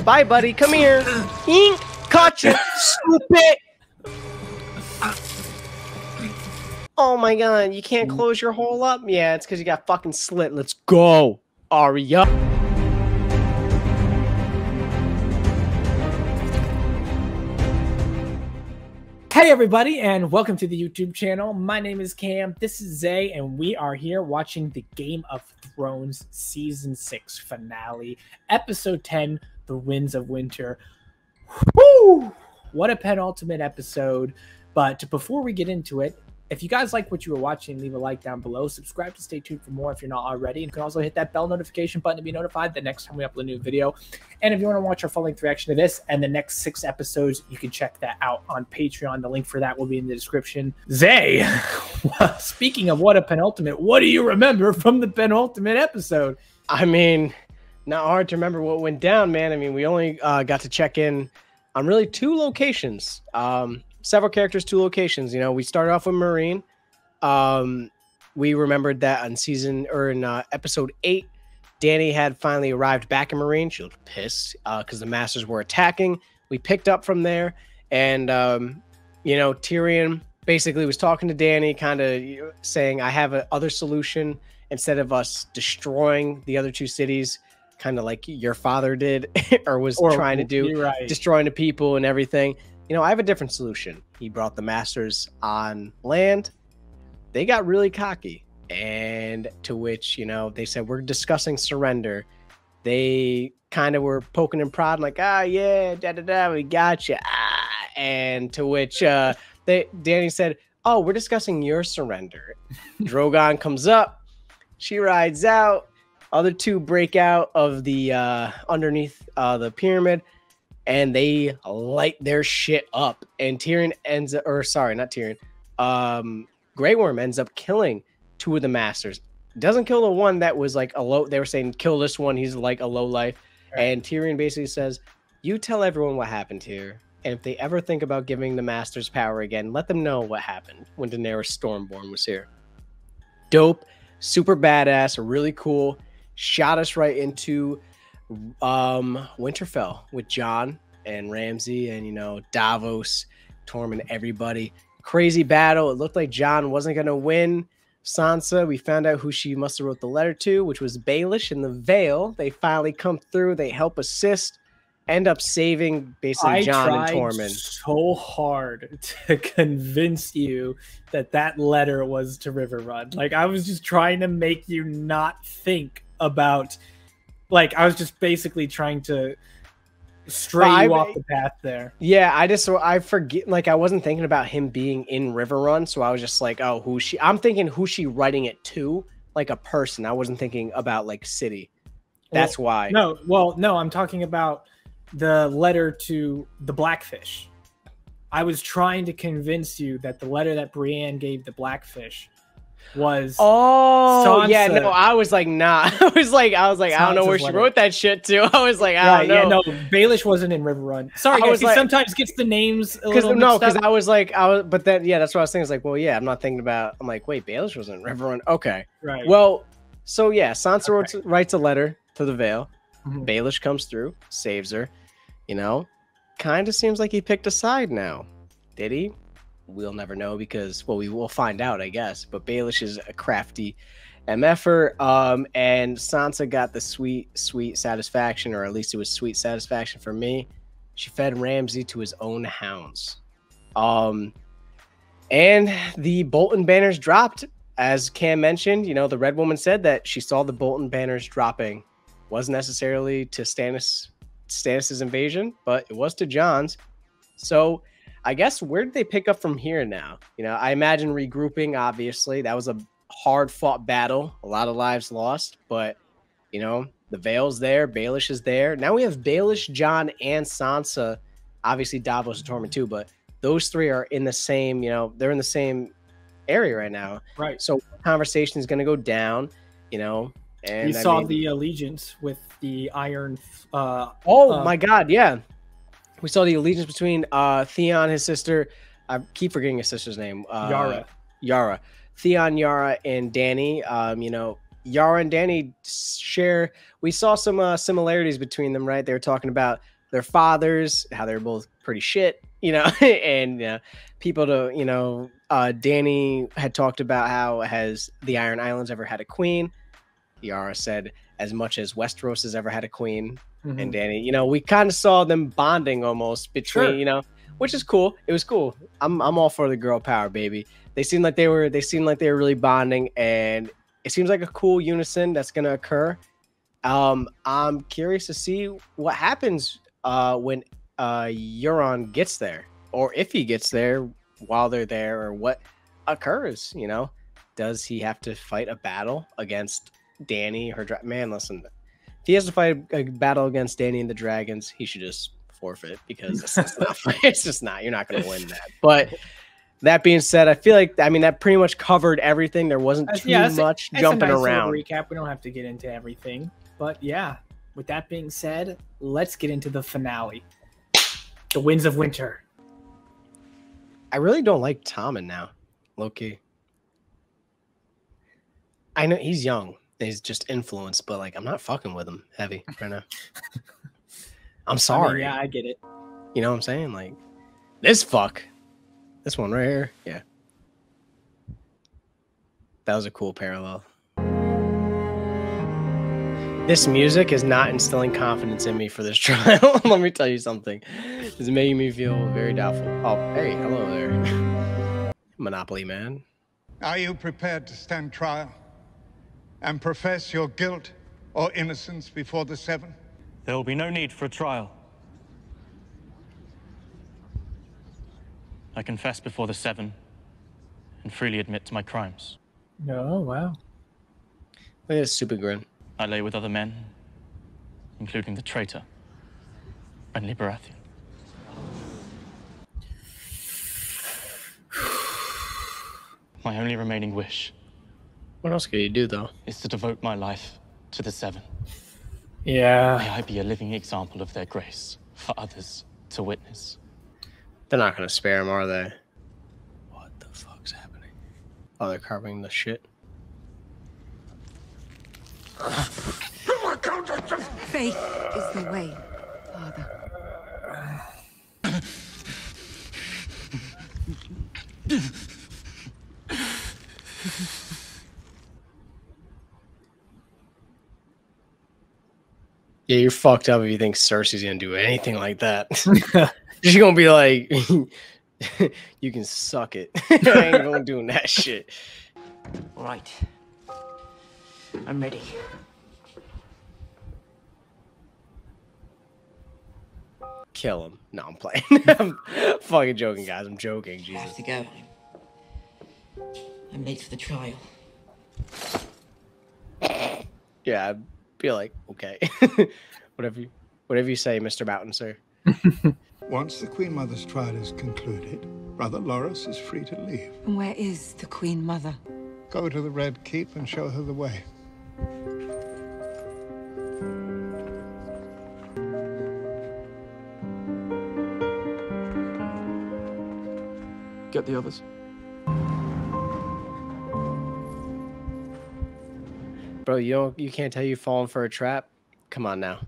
Bye, buddy. Come here. Eek. Caught you, stupid. Oh my god, you can't close your hole up? Yeah, it's because you got fucking slit. Let's go, Arya. Hey everybody, and welcome to the YouTube channel. My name is Cam, this is Zay, and we are here watching the Game of Thrones Season 6 finale, Episode 10, The Winds of Winter. Woo! What a penultimate episode. But before we get into it, if you guys like what you were watching, leave a like down below. Subscribe to stay tuned for more if you're not already. And you can also hit that bell notification button to be notified the next time we upload a new video. And if you want to watch our full-length reaction to this and the next 6 episodes, you can check that out on Patreon. The link for that will be in the description. Zay, speaking of what a penultimate, what do you remember from the penultimate episode? I mean, not hard to remember what went down, man. I mean, we only got to check in on really 2 locations. Several characters, 2 locations. You know, we started off with Marine. We remembered that in episode 8, Dany had finally arrived back in Marine. She looked pissed because the Masters were attacking. We picked up from there, and you know, Tyrion basically was talking to Dany, kind of saying, "I have another solution. Instead of us destroying the other 2 cities, kind of like your father did, or trying to do, right, destroying the people and everything." You know, I have a different solution. He brought the Masters on land. They got really cocky. And to which, you know, they said, we're discussing surrender. They kind of were poking and prodding like, yeah, da-da-da, we got you. And to which Dany said, oh, we're discussing your surrender. Drogon comes up. She rides out. Other 2 break out of the underneath the pyramid. And they light their shit up, and Tyrion ends up, or sorry, not Tyrion, Grey Worm ends up killing 2 of the Masters. Doesn't kill the one that was like a low. They were saying kill this one. He's like a low life, right. And Tyrion basically says, "You tell everyone what happened here, and if they ever think about giving the Masters power again, let them know what happened when Daenerys Stormborn was here." Dope, super badass, really cool. Shot us right into Winterfell with Jon and Ramsay and, you know, Davos, Tormund, everybody. Crazy battle. It looked like Jon wasn't going to win. Sansa, we found out who she must have wrote the letter to, which was Baelish in the Vale. They finally come through. They help assist, end up saving basically Jon and Tormund. I tried so hard to convince you that that letter was to Riverrun. Like, I was just trying to make you not think about... Like, I was just basically trying to stray you off the path there. Yeah, I forget, like, I wasn't thinking about him being in Riverrun, so I was just like, oh, I'm thinking who's she writing it to, like a person. I wasn't thinking about, like, city. That's why. No, I'm talking about the letter to the Blackfish. I was trying to convince you that the letter that Brienne gave the Blackfish was Sansa. Yeah, no, I was like, nah. I was like, I don't know where she wrote that shit to. I was like, I don't know. Yeah, no, Baelish wasn't in Riverrun. Sorry, guys, he sometimes gets the names a little mixed up. Because I was like, but then, yeah, that's what I was thinking. It's like, well, yeah, I'm not thinking about, I'm like, wait, Baelish wasn't in Riverrun. Okay. Right. Well, so yeah, Sansa writes a letter to the Vale. Baelish comes through, saves her. You know, kind of seems like he picked a side now. Did he? We'll never know because, well, we will find out, I guess. But Baelish is a crafty MFer. And Sansa got the sweet satisfaction, or at least it was sweet satisfaction for me. She fed Ramsay to his own hounds. And the Bolton banners dropped. As Cam mentioned, you know, the Red Woman said that she saw the Bolton banners dropping. Wasn't necessarily to Stannis's invasion, but it was to Jon's. So I guess where did they pick up from here now? You know, I imagine regrouping, obviously. That was a hard-fought battle. A lot of lives lost. But, you know, the Vale's there. Baelish is there. Now we have Baelish, Jon, and Sansa. Obviously, Davos and Tormund too. But those 3 are in the same, you know, they're in the same area right now. Right. So conversation is going to go down, you know. And we saw the allegiance with the iron. My God, yeah. We saw the allegiance between Theon, his sister. I keep forgetting his sister's name. Yara. Theon, Yara, and Dany. You know, Yara and Danny share. We saw some similarities between them, right? They were talking about their fathers, how they're both pretty shit, and people to, Danny had talked about how has the Iron Islands ever had a queen. Yara said as much as Westeros has ever had a queen. Mm-hmm. And Danny, we kind of saw them bonding almost between, Sure. Which is cool. It was cool. I'm all for the girl power, baby. They seemed like they were really bonding, and it seems like a cool unison that's gonna occur. I'm curious to see what happens when Euron gets there, or if he gets there while they're there, or what occurs. Does he have to fight a battle against Danny? Man, listen, if he has to fight a battle against Danny and the dragons, he should just forfeit, because it's just not. You're not going to win that. But that being said, I feel like that pretty much covered everything. There wasn't too much jumping around. Recap. We don't have to get into everything, but yeah. With that being said, let's get into the finale. The Winds of Winter. I really don't like Tommen now, low-key. I know he's young. He's just influenced, but I'm not fucking with him heavy right now. I'm sorry. Yeah, I get it. You know what I'm saying? This one right here. Yeah. That was a cool parallel. This music is not instilling confidence in me for this trial. Let me tell you something. It's making me feel very doubtful. Oh, hey, hello there. Monopoly man. Are you prepared to stand trial and profess your guilt or innocence before the Seven? There will be no need for a trial. I confess before the Seven and freely admit to my crimes. Oh, wow. Look at this stupid grin. I lay with other men, including the traitor, friendly Baratheon. My only remaining wish. What else could you do, though? Is to devote my life to the Seven. Yeah. May I be a living example of their grace for others to witness. They're not going to spare him, are they? What the fuck's happening? Oh, they're carving the shit. Faith is the way, Father. Yeah, you're fucked up if you think Cersei's gonna do anything like that. She's gonna be like, you can suck it. I ain't gonna do that shit. All right. I'm ready. Kill him. No, I'm playing. I'm fucking joking, guys. I'm joking. I Jesus. have to go. I'm late for the trial. Yeah, I'd be like, okay. whatever you say, Mr. Mountain, sir. Once the Queen Mother's trial is concluded, Brother Loras is free to leave. Where is the Queen Mother? Go to the Red Keep and show her the way. Get the others. Bro, you can't tell you've fallen for a trap? Come on now.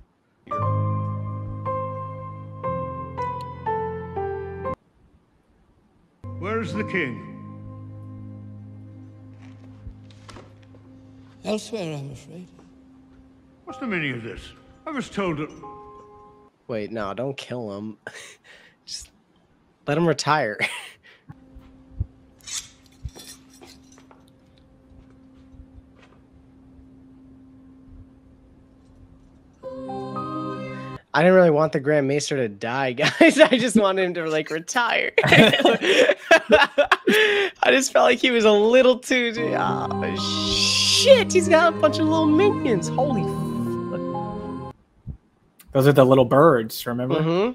Where is the king? Elsewhere, I'm afraid. What's the meaning of this? I was told that... Wait, no, don't kill him. Just let him retire. I didn't really want the Grand Maester to die, guys. I just wanted him to retire. I just felt like he was a little too. Oh, shit! He's got a bunch of little minions. Holy. Those are the little birds. Remember?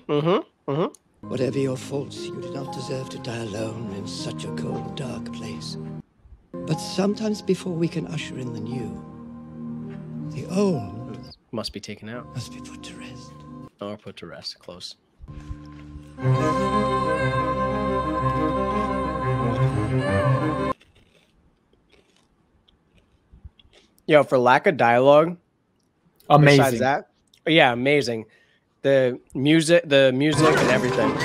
Whatever your faults, you did not deserve to die alone in such a cold, dark place. But sometimes before we can usher in the new, the old must be taken out. must be put to rest. Or put to rest. Close. Yo, for lack of dialogue, Amazing. besides that, yeah, amazing. The music and everything.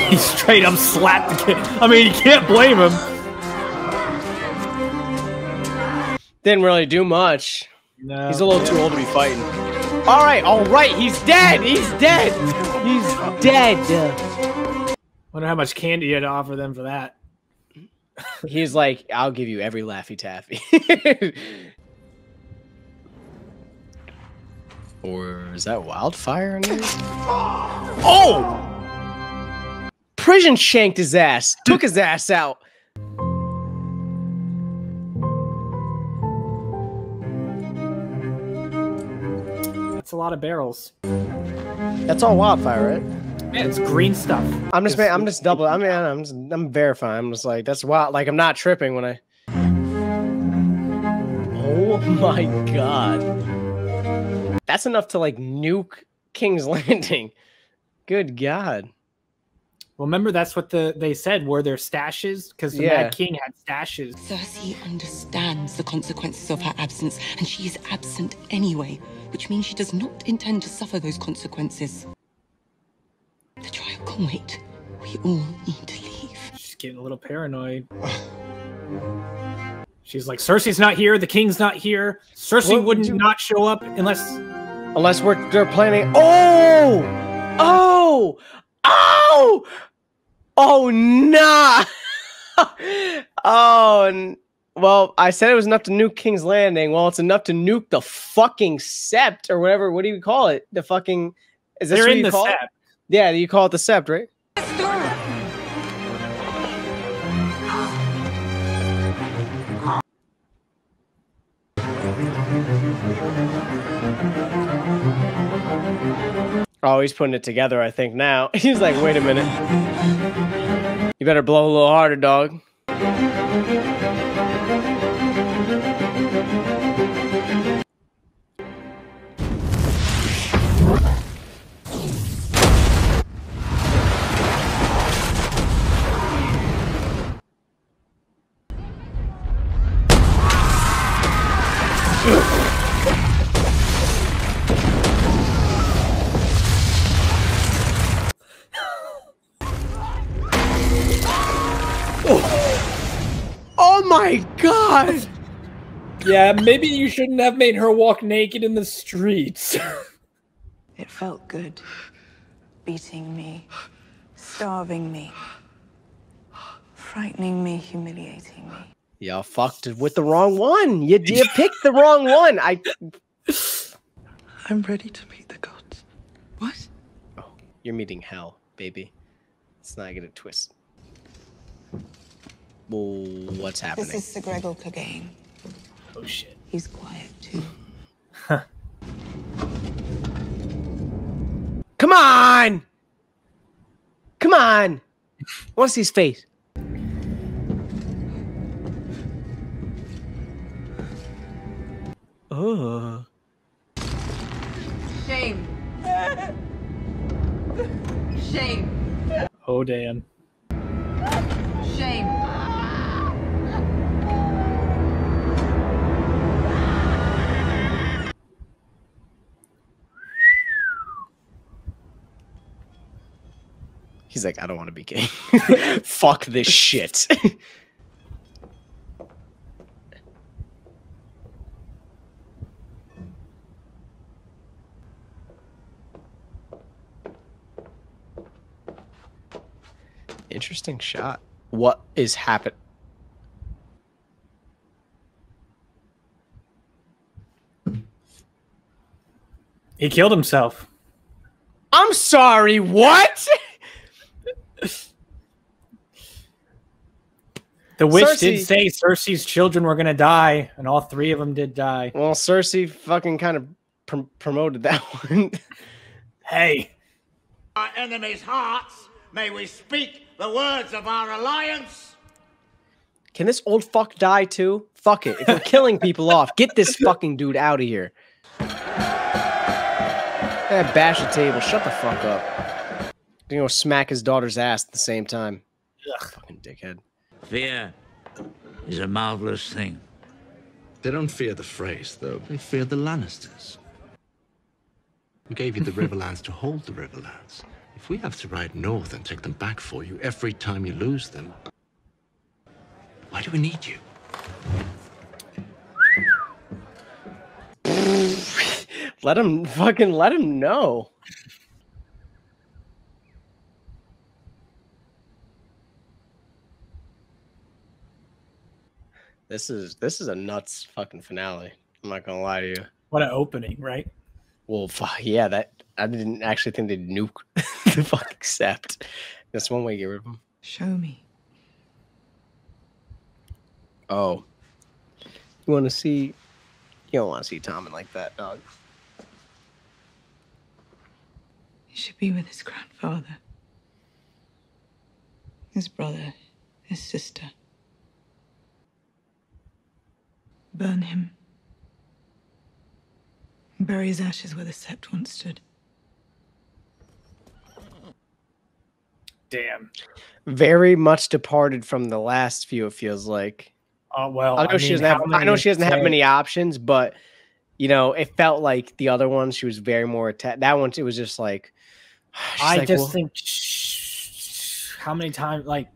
He straight up slapped the kid. I mean, you can't blame him. Didn't really do much. No. He's a little too old to be fighting. All right. He's dead. He's dead. He's dead. Wonder how much candy you had to offer them for that. He's like, I'll give you every Laffy Taffy. Or is that wildfire in there? Oh! Prison shanked his ass. Took his ass out. That's a lot of barrels. That's all wildfire, right? Man, it's green stuff. I'm just verifying. I'm just like, that's wild. Like, I'm not tripping when I. Oh my god. That's enough to like nuke King's Landing. Good god. Well, remember that's what they said were their stashes, because the Mad King had stashes. Cersei understands the consequences of her absence, and she is absent anyway, which means she does not intend to suffer those consequences. The trial can wait. We all need to leave. She's getting a little paranoid. She's like, Cersei's not here. The king's not here. Cersei wouldn't not show up unless they're planning. Oh, nah. Well, I said it was enough to nuke King's Landing. Well, it's enough to nuke the fucking Sept or whatever. What do you call it? The fucking. Is this what you call it? Yeah, you call it the Sept, right? Oh, he's putting it together, I think, now. He's like, wait a minute. You better blow a little harder, dog. Oh my god! Yeah, maybe you shouldn't have made her walk naked in the streets. It felt good. Beating me, starving me, frightening me, humiliating me. Y'all fucked with the wrong one. You picked the wrong one. I'm ready to meet the gods. What? Oh, you're meeting hell, baby. Let's not get it twisted. Well, what's happening? This is Sir Gregor Clegane. Oh shit. He's quiet too. Come on! Come on! I want to see his face. Oh. Shame. Shame. Oh damn. Shame. He's like, I don't want to be king. Fuck this shit. Interesting shot. What is happening? He killed himself. I'm sorry, what? The witch did say Cersei's children were going to die, and all three of them did die. Well, Cersei fucking kind of promoted that one. Hey. Our enemies' hearts, may we speak the words of our alliance. Can this old fuck die too? Fuck it. If we're killing people off, get this fucking dude out of here. Bash the table. Shut the fuck up. You know, smack his daughter's ass at the same time. Ugh, fucking dickhead. Fear is a marvelous thing. They don't fear the Freys, though. They fear the Lannisters. We gave you the Riverlands to hold the Riverlands. If we have to ride north and take them back for you every time you lose them, why do we need you? Let him know. This is a nuts fucking finale. I'm not gonna lie to you. What an opening, right? Well, yeah, that I didn't actually think they'd nuke the fucking Sept. That's one way to get rid of them. Show me. Oh, you want to see? You don't want to see Tommen like that, dog. He should be with his grandfather, his brother, his sister. Burn him. Bury his ashes where the Sept once stood. Damn. Very much departed from the last few. It feels like. Oh well. I know she doesn't have many options, but you know, it felt like the other ones. She was very more attached. That one, it was just like. I think. How many times? Like.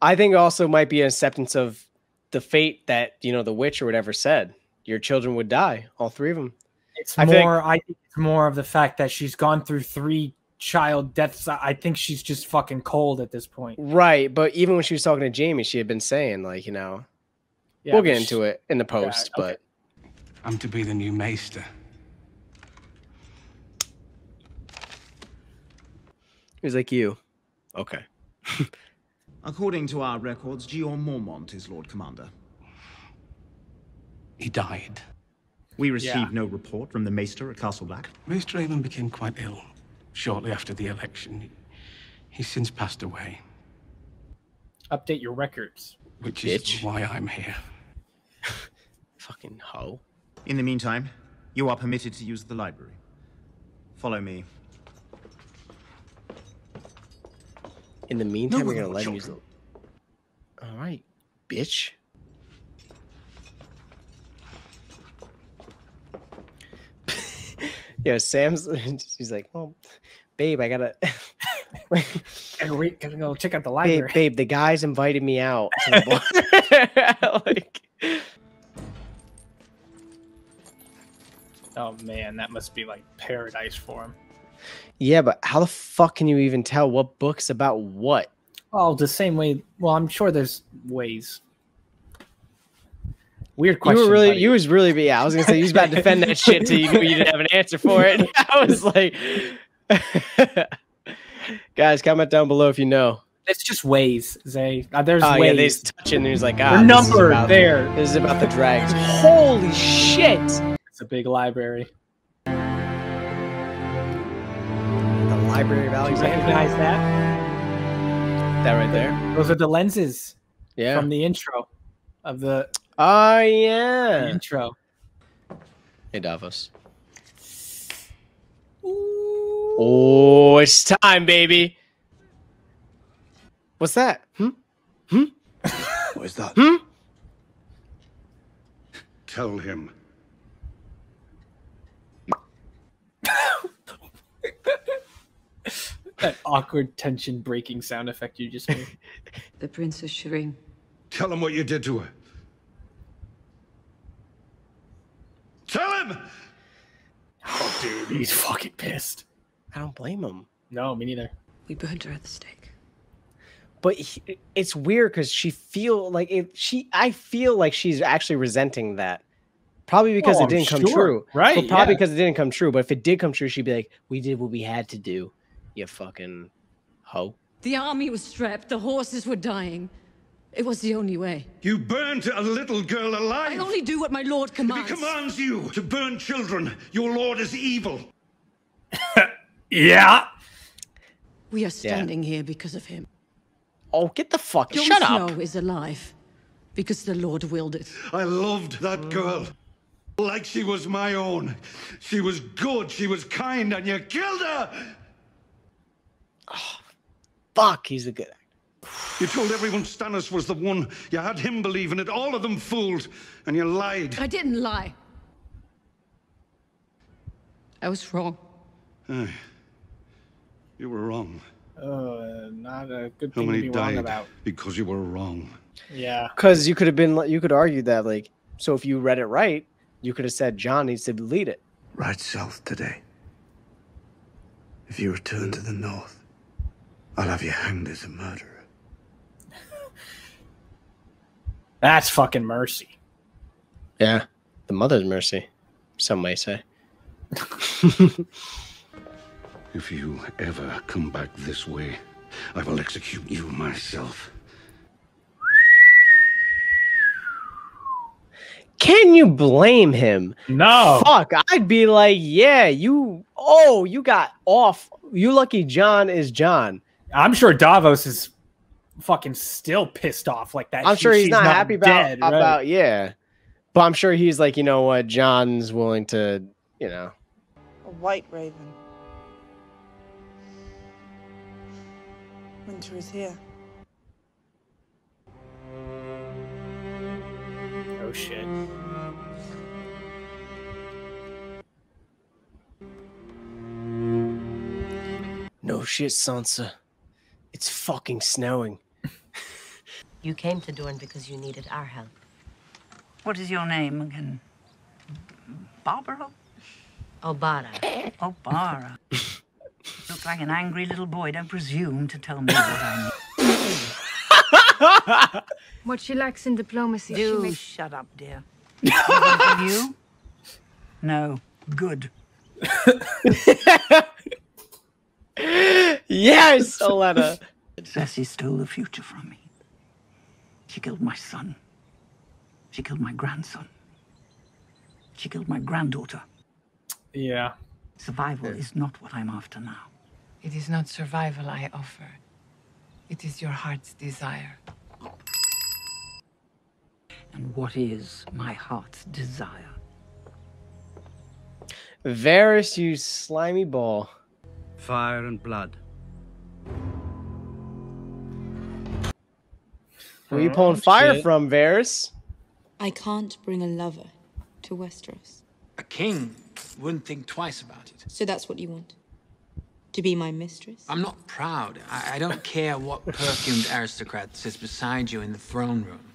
I think also might be an acceptance of the fate that, you know, the witch or whatever said. Your children would die, all three of them. I think it's more of the fact that she's gone through 3 child deaths. I think she's just fucking cold at this point. Right, but even when she was talking to Jamie, she had been saying, like, you know, yeah, we'll get into it in the post, yeah, okay. but I'm to be the new maester. He was like, you. Okay. According to our records, Gior Mormont is Lord Commander. He died. We received no report from the Maester at Castle Black. Maester Aemon became quite ill shortly after the election. He's since passed away. Update your records. Which is why I'm here. Fucking hoe. In the meantime, you are permitted to use the library. Follow me. In the meantime, we're gonna let him use the... All right, bitch. Yeah, Sam's. She's like, "Oh, babe, I gotta. Gotta go check out the library." Babe, the guys invited me out. To the bar. Like, oh man, that must be like paradise for him. yeah, but how the fuck can you even tell what book's about what? Oh, the same way. Well, I'm sure there's ways. Weird question. You was really, yeah. I was gonna say you was about to defend that shit till you knew you didn't have an answer for it. I was like, guys, comment down below if you know. It's just ways, Zay. There's ways. Yeah, they's touching. There's like, they're numbered there. This is about the drags. Holy shit! It's a big library. The Library of Alexandria. Recognize that? That right there. Those are the lenses. Yeah. From the intro of the. Oh yeah. The intro. Hey Davos. Ooh. Oh, it's time, baby. What's that? What is that? Tell him. That awkward tension breaking sound effect you just made. The Princess Shireen. Tell him what you did to her. Tell him! Oh, dude, he's fucking pissed. I don't blame him. No, me neither. We burned her at the stake. But it's weird because I feel like she's actually resenting that. Probably because it didn't come true. Right. But probably because it didn't come true. But if it did come true, she'd be like, we did what we had to do. You fucking hoe. The army was strapped. The horses were dying. It was the only way. You burned a little girl alive. I only do what my lord commands. If he commands you to burn children, your lord is evil. Yeah. We are standing here because of him. Oh, get the fuck. Jon Shut Snow up. is alive because the Lord willed it. I loved that girl. Like she was my own. She was good, she was kind, and you killed her! Oh, fuck, he's a good actor. You told everyone Stannis was the one. You had him believing it. All of them fooled. And you lied. I didn't lie. I was wrong. Aye. You were wrong. Not a good How thing to many be died wrong about. because you were wrong? Yeah. Because you could argue that, like, so if you read it right, you could have said Jon needs to lead it. Ride south today. If you return to the north, I'll have you hanged as a murderer. That's fucking mercy. Yeah. The mother's mercy, some may say. If you ever come back this way, I will execute you myself. Can you blame him? No. Fuck, I'd be like, yeah, you got off. You lucky Jon is Jon. I'm sure Davos is fucking still pissed off like that. I'm sure he's she's not happy dead, right? yeah. But I'm sure he's like, you know what, Jon's willing to, you know. A white raven. Winter is here. Oh shit. No shit, Sansa. It's fucking snowing. You came to Dorne because you needed our help. What is your name again? Barbara? Obara. Obara. Look like an angry little boy. Don't presume to tell me what I need. What she lacks in diplomacy, she Do makes... shut up, dear. From you? No. Good. Yes, Olenna. Cersei stole the future from me. She killed my son. She killed my grandson. She killed my granddaughter. Yeah. Survival is not what I'm after now. It is not survival I offer. It is your heart's desire. And what is my heart's desire? Varys, you slimy ball. Fire and blood. Where are you pulling fire from, Varys? I can't bring a lover to Westeros. A king wouldn't think twice about it. So that's what you want? To be my mistress? I'm not proud. I don't care what perfumed aristocrat sits beside you in the throne room.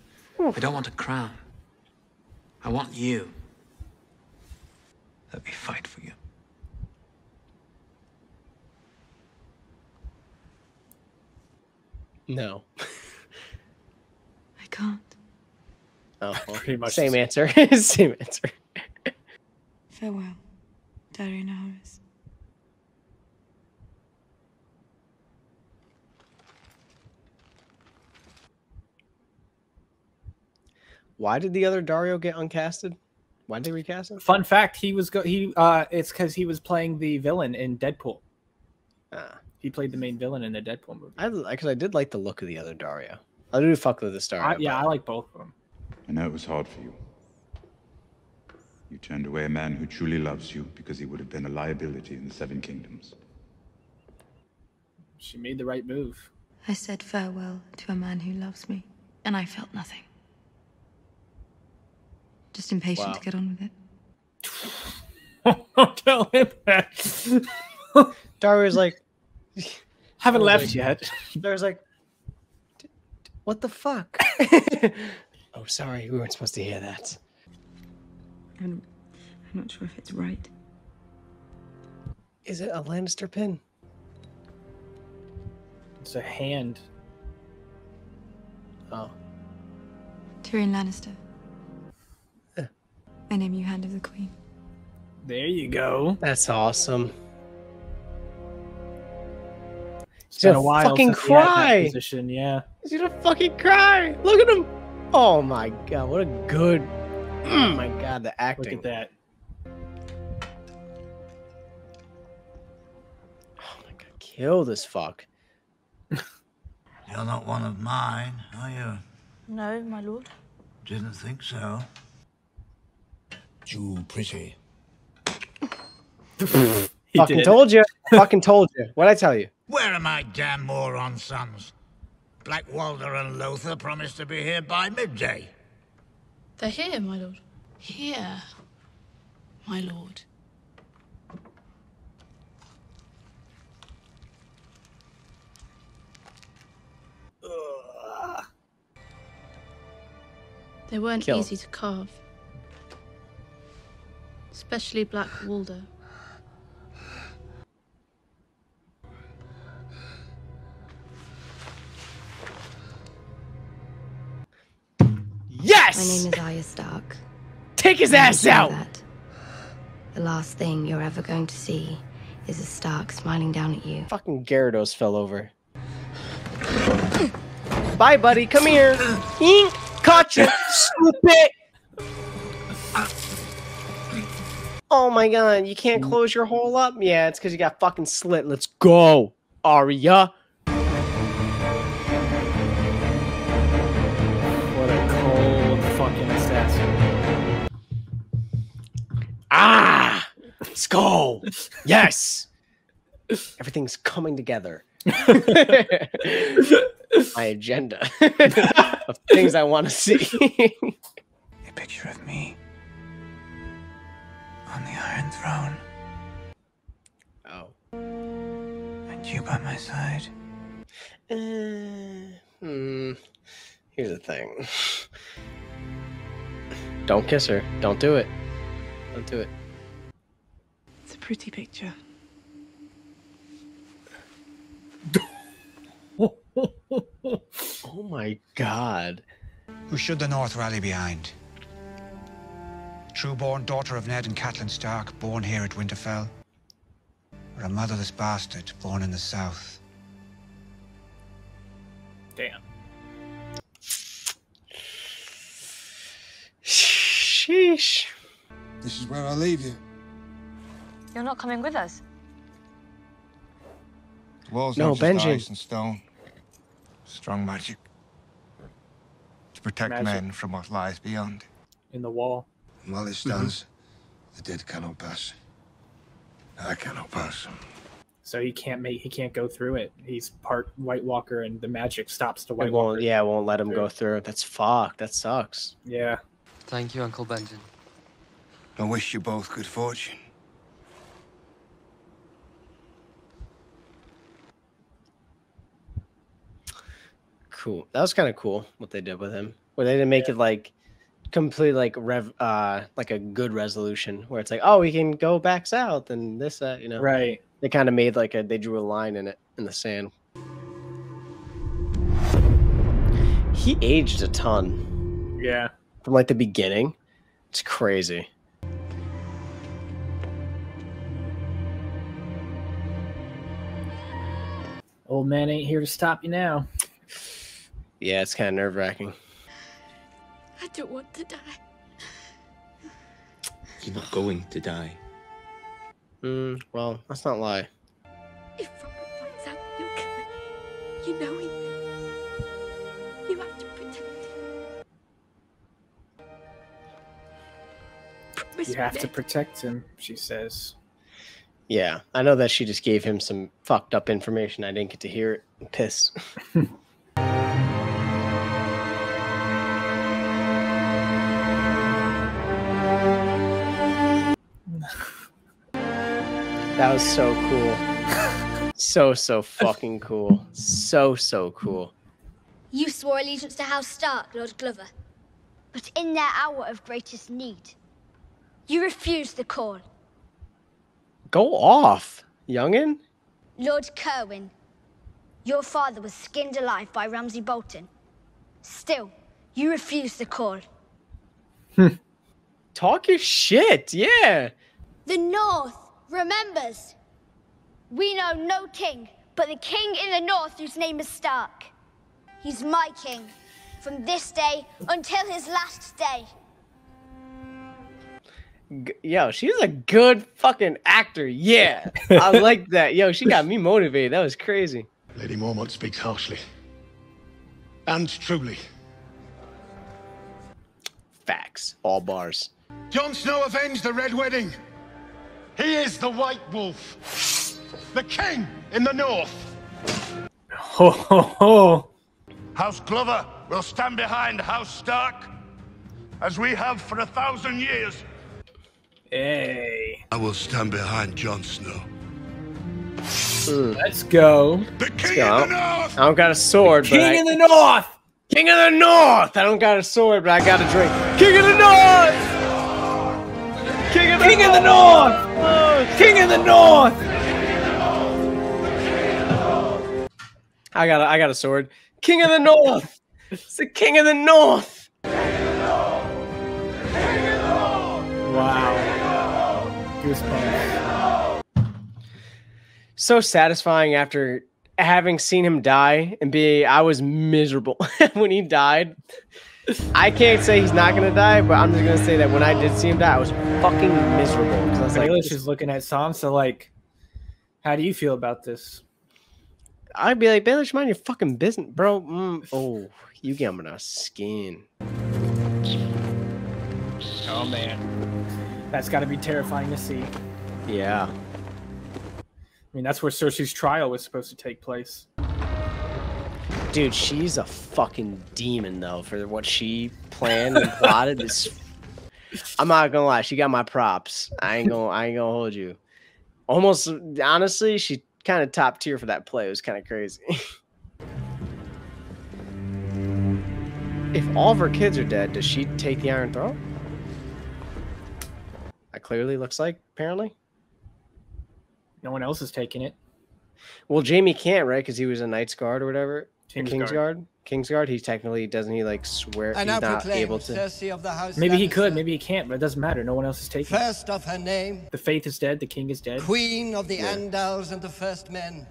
I don't want a crown. I want you. Let me fight for you. No. I can't. Oh, well, Pretty much same the answer. Same answer. Farewell, Darian Harris. Why did the other Dario get uncasted? Why did they recast him? Fun fact: it's because he was playing the villain in Deadpool. He played the main villain in the Deadpool movie. I did like the look of the other Dario. I do fuck with this Dario. I like both of them. I know it was hard for you. You turned away a man who truly loves you because he would have been a liability in the Seven Kingdoms. She made the right move. I said farewell to a man who loves me, and I felt nothing. Just impatient to get on with it. Don't tell him that. Dario's like, haven't left yet. Dario's like, what the fuck? Oh, sorry, we weren't supposed to hear that. I'm not sure if it's right. Is it a Lannister pin? It's a hand. Oh. Tyrion Lannister. I name you Hand of the Queen. There you go. That's awesome. It's been a while fucking since he had that cry. position, yeah. He's gonna fucking cry. Look at him. Oh my god, what a good. Oh my god, the acting. Look at that. Oh my god, kill this fuck. You're not one of mine, are you? No, my lord. Didn't think so. Too pretty. Fucking told you. Fucking told you. What'd I tell you? Where are my damn moron sons? Black Walder and Lothar promised to be here by midday. They're here, my lord. Here, my lord. They weren't Kill. easy to carve. Especially Black Walder. Yes! My name is Arya Stark. Take his ass out! That the last thing you're ever going to see is a Stark smiling down at you. Fucking Gyarados fell over. Bye, buddy. Come here. Eek. Caught you, stupid. Oh my god, you can't close your hole up? Yeah, it's because you got fucking slit. Let's go, Arya. What a cold fucking assassin. Ah! Let's go. Yes. Everything's coming together. My agenda of things I want to see. A picture of me on the Iron Throne. Oh. And you by my side. Here's the thing. Don't kiss her. Don't do it. Don't do it. It's a pretty picture. Oh my god. Who should the North rally behind? True-born daughter of Ned and Catelyn Stark, born here at Winterfell? Or a motherless bastard born in the South? Damn. Sheesh. This is where I leave you. You're not coming with us? Walls No, not just Benji. ice and stone. Strong magic. To protect Magic. men from what lies beyond. In the wall. And while it stands, the dead cannot pass. I cannot pass. So he can't go through it. He's part White Walker, and the magic stops the White It Walker. won't, yeah, it won't let him go through. That's fucked. That sucks. Yeah. Thank you, Uncle Benjamin. I wish you both good fortune. Cool. That was kind of cool what they did with him. Where they didn't make it like complete like like a good resolution where it's like, oh, we can go back south and this you know. Right. They kind of made like they drew a line in it in the sand. He aged a ton. Yeah. From like the beginning. It's crazy. Old man ain't here to stop you now. Yeah, it's kind of nerve-wracking. I don't want to die. You're not going to die. Well, let's not lie. If Robert finds out you'll kill him, you know he will. You have to protect him. Promise You have me to that. protect him, she says. Yeah, I know that she just gave him some fucked up information. I didn't get to hear it. I'm pissed. That was so cool. So fucking cool. So cool. You swore allegiance to House Stark, Lord Glover. But in their hour of greatest need, you refused the call. Go off, youngin. Lord Kerwin, your father was skinned alive by Ramsay Bolton. Still, you refused the call. Talk your shit, yeah. The North remembers. We know no king but the king in the North whose name is Stark. He's my king from this day until his last day. Yo, she's a good fucking actor. Yeah, I like that. Yo, she got me motivated. That was crazy. Lady Mormont speaks harshly. And truly. Facts. All bars. Jon Snow avenged the Red Wedding. He is the White Wolf. The king in the North. Ho ho ho. House Glover will stand behind House Stark, as we have for 1,000 years. Hey. I will stand behind Jon Snow. Let's go. The King of the North! I don't got a sword, but King of the North! King of the North! I don't got a sword, but I got a drink. King of the North! King of the North! King of the North! I got a sword. King of the North! It's the King of the North! Wow. Goosebumps. So satisfying after having seen him die and I was miserable when he died. I can't say he's not gonna die, but I'm just gonna say that when I did see him die, I was fucking miserable because I was like, Baelish is looking at Sansa like, how do you feel about this? I'd be like, Baelish, mind your fucking business, bro. Oh, you get on my skin. Oh man, that's got to be terrifying to see. Yeah. I mean, that's where Cersei's trial was supposed to take place. Dude, she's a fucking demon though for what she planned and plotted. I'm not gonna lie, she got my props. I ain't gonna hold you. Almost, honestly, she kind of top tier for that play. It was kind of crazy. If all of her kids are dead, does she take the Iron Throne? That clearly looks like, apparently. No one else is taking it. Well, Jaime can't, right? Because he was a Knight's Guard or whatever. Kingsguard. Kingsguard. He technically doesn't. He like swear he's not able to. Cersei of the House Maybe he Lannister, could. Maybe he can't. But it doesn't matter. No one else is taking it. First of her name. The Faith is dead. The King is dead. Queen of the Andals and the First Men.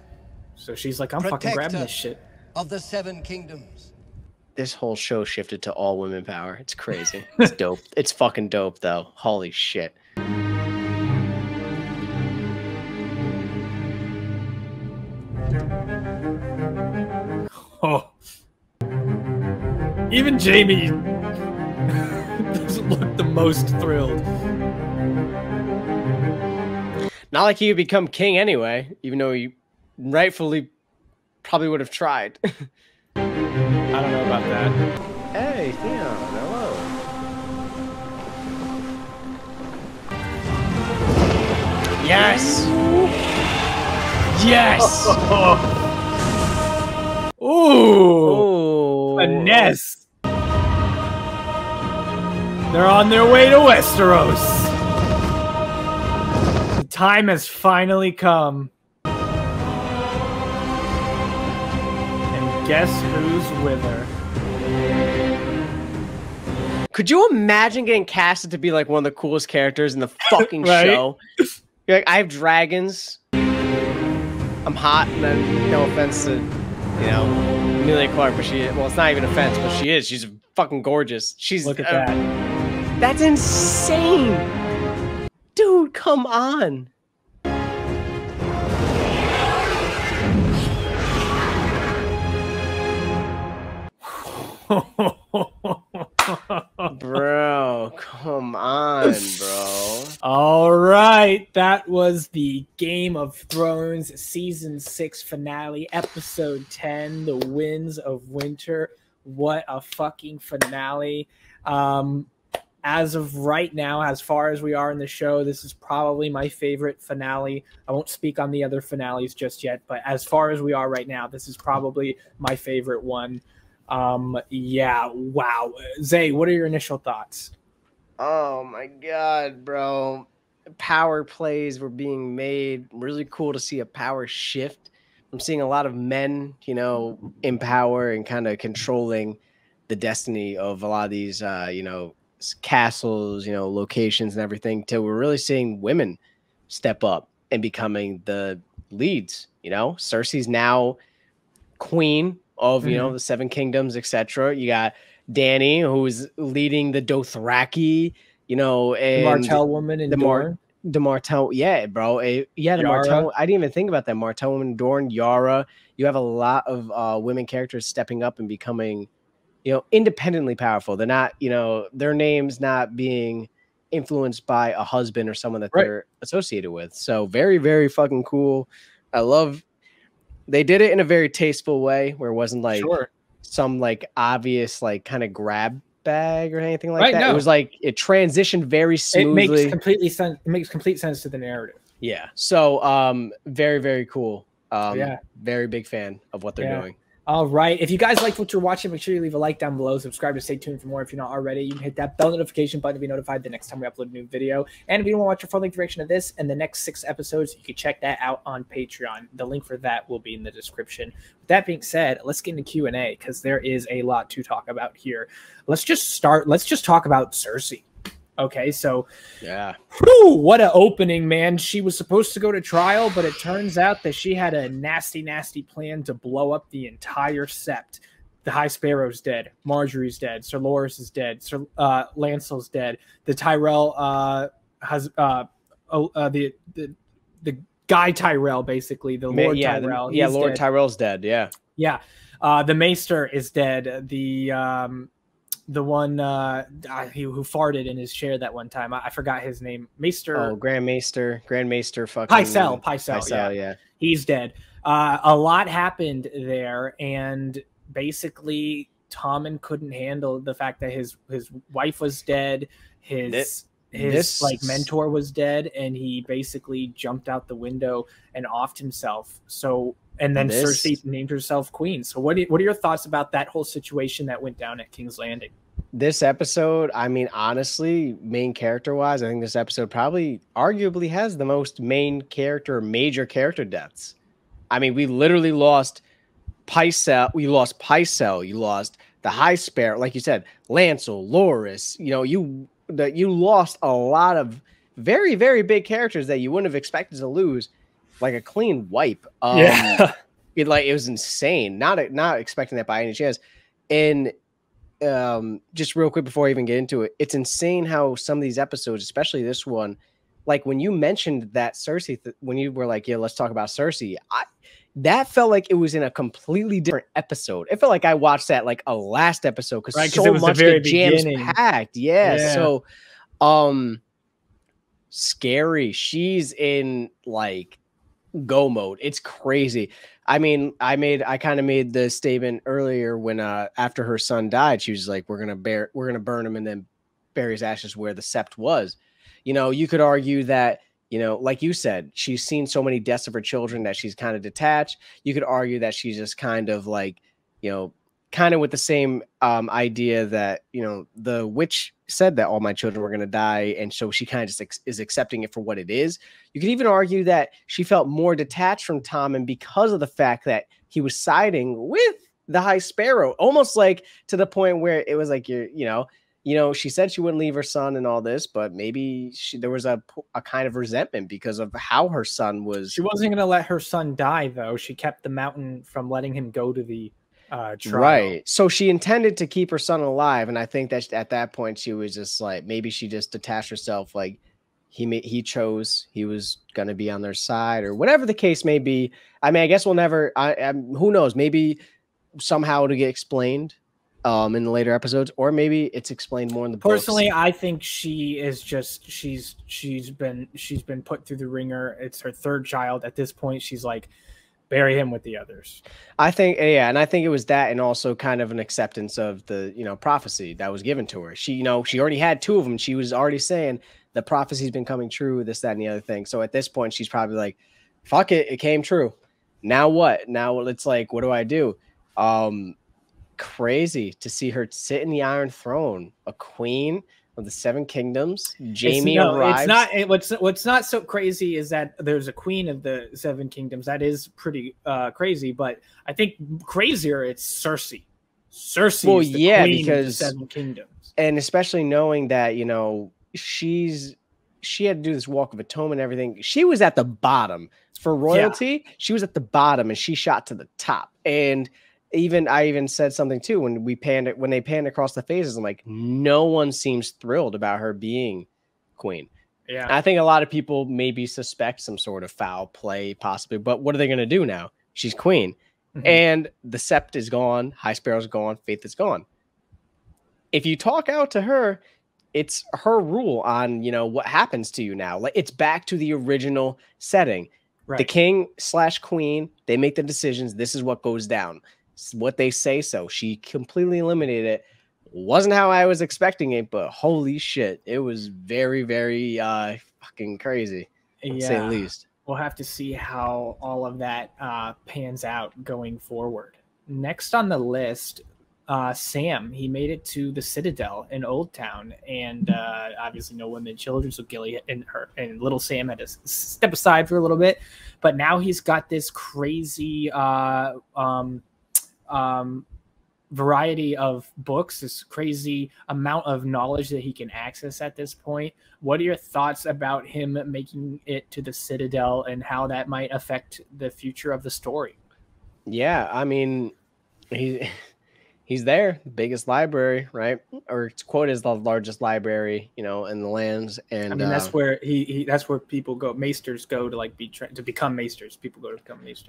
So she's like, I'm fucking grabbing this shit. Of the Seven Kingdoms. This whole show shifted to all women power. It's crazy. It's dope. It's fucking dope though. Holy shit. Oh. Even Jaime doesn't look the most thrilled. Not like he would become king anyway, even though he rightfully probably would have tried. I don't know about that. Hey, Theon, hello. Yes! Yes! Ooh! Finesse! They're on their way to Westeros. The time has finally come. And guess who's with her? Could you imagine getting casted to be like one of the coolest characters in the fucking Right? show? You're like, I have dragons. I'm hot, and then no offense to, you know, Emilia Clarke, but well, it's not even offense, but she is. She's fucking gorgeous. She's Look at that. That's insane, dude. Come on. Bro, come on, bro. All right, that was the Game of Thrones Season 6 finale, Episode 10, The Winds of Winter. What a fucking finale. As of right now, as far as we are in the show, this is probably my favorite finale. I won't speak on the other finales just yet, but as far as we are right now, this is probably my favorite one. Yeah, wow. Zay, what are your initial thoughts? Oh my god, bro. Power plays were being made. Really cool to see a power shift. I'm seeing a lot of men, you know, in power and kind of controlling the destiny of a lot of these, you know, castles, you know, locations and everything, till we're really seeing women step up and becoming the leads. You know, Cersei's now queen of, you know, the Seven Kingdoms, etc. You got Dany, who's leading the Dothraki, you know, and The Martell woman in Dorne. The Martell, yeah, bro. The Martell. I didn't even think about that. Martell woman, Dorne, Yara. You have a lot of women characters stepping up and becoming, you know, independently powerful. They're not, you know, their names not being influenced by a husband or someone that they're associated with. So very, very fucking cool. I love. They did it in a very tasteful way where it wasn't like some like obvious like kind of grab bag or anything like Right, that. no. It was like it transitioned very smoothly. It makes completely sense. It makes complete sense to the narrative. Yeah. So very, very cool. Yeah. Very big fan of what they're doing. All right. If you guys liked what you're watching, make sure you leave a like down below. Subscribe to stay tuned for more. If you're not already, you can hit that bell notification button to be notified the next time we upload a new video. And if you want to watch a full-length direction of this and the next 6 episodes, you can check that out on Patreon. The link for that will be in the description. With that being said, let's get into Q&A because there is a lot to talk about here. Let's just talk about Cersei. Okay, so yeah, whew, what an opening, man. She was supposed to go to trial, but it turns out that she had a nasty, nasty plan to blow up the entire sept. The High Sparrow's dead. Marjorie's dead. Sir Loras is dead. Sir Lancel's dead. The Tyrell has the guy Tyrell, basically the Lord Tyrell. Lord dead. Tyrell's dead. Yeah, yeah. The Maester is dead. The one who farted in his chair that one time. I forgot his name. Maester. Oh, Grand Maester fucking Pycelle, yeah. He's dead. A lot happened there, and basically Tommen couldn't handle the fact that his wife was dead, his like mentor was dead, and he basically jumped out the window and offed himself. So and then Cersei named herself queen. So what are your thoughts about that whole situation that went down at King's Landing? This episode, I mean, honestly, main character wise, I think this episode probably arguably has the most major character deaths. I mean, we literally lost Pycelle. You lost the High Sparrow, like you said, Lancel, Loras. You know, you lost a lot of very, very big characters that you wouldn't have expected to lose, like a clean wipe. It was insane. Not expecting that by any chance. And just real quick before I even get into it, it's insane how some of these episodes, especially this one, like when you mentioned that Cersei, when you were like, yeah, let's talk about Cersei, that felt like it was in a completely different episode. It felt like I watched that like a last episode because so much jams packed. Yeah. So scary. She's in like go mode. It's crazy. I mean, I kind of made the statement earlier when after her son died, she was like, we're gonna burn him and then bury his ashes where the sept was. You know, you could argue that, you know, like you said, she's seen so many deaths of her children that she's kind of detached. You could argue that she's just kind of like, you know, kind of with the same idea that, you know, the witch said that all my children were going to die. And so she kind of just is accepting it for what it is. You could even argue that she felt more detached from Tommen because of the fact that he was siding with the High Sparrow, almost like to the point where it was like, you know, she said she wouldn't leave her son and all this, but maybe there was a kind of resentment because of how her son was. She wasn't going to let her son die, though. She kept the mountain from letting him go to the trial. Right. So she intended to keep her son alive. And I think that at that point, she was just like, maybe she just detached herself. Like he chose he was going to be on their side or whatever the case may be. I mean, I guess we'll never, who knows, maybe somehow it'll get explained in the later episodes, or maybe it's explained more in the books. Personally, I think she is just she's been put through the ringer. It's her third child at this point. She's like, bury him with the others. I think, yeah, and I think it was that, and also kind of an acceptance of the, you know, prophecy that was given to her. She, you know, she already had 2 of them. She was already saying the prophecy's been coming true, this, that, and the other thing. So at this point, she's probably like, fuck it, it came true. Now what? Now it's like, what do I do? Crazy to see her sit in the Iron Throne, a queen of the 7 kingdoms. Jamie arrives. It's not. What's not so crazy is that there's a queen of the 7 kingdoms. That is pretty crazy. But I think crazier, it's Cersei. Cersei, well, is the queen because of the 7 kingdoms, and especially knowing that, you know, she had to do this walk of atonement and everything. She was at the bottom for royalty. Yeah. She was at the bottom, and she shot to the top. And I even said something too when they panned across the faces. I'm like, no one seems thrilled about her being queen. Yeah, and I think a lot of people maybe suspect some sort of foul play, possibly. But what are they going to do now? She's queen, and the sept is gone. High Sparrow's gone. Faith is gone. If you talk out to her, it's her rule on, you know, what happens to you now. Like, it's back to the original setting. Right. The king/queen, they make the decisions. This is what goes down. what they say so. She completely eliminated it. Wasn't how I was expecting it, but holy shit, it was very, very fucking crazy, to say the least. We'll have to see how all of that pans out going forward. Next on the list, Sam. He made it to the Citadel in Old Town, and obviously no women and children, so Gilly and little Sam had to step aside for a little bit. But now he's got this crazy variety of books, this crazy amount of knowledge that he can access at this point. What are your thoughts about him making it to the Citadel and how that might affect the future of the story? Yeah, I mean, he's there, biggest library, right? Or it's quoted as the largest library, in the lands. And I mean, that's where that's where people go. Maesters go to like to become maesters. People go to become maesters.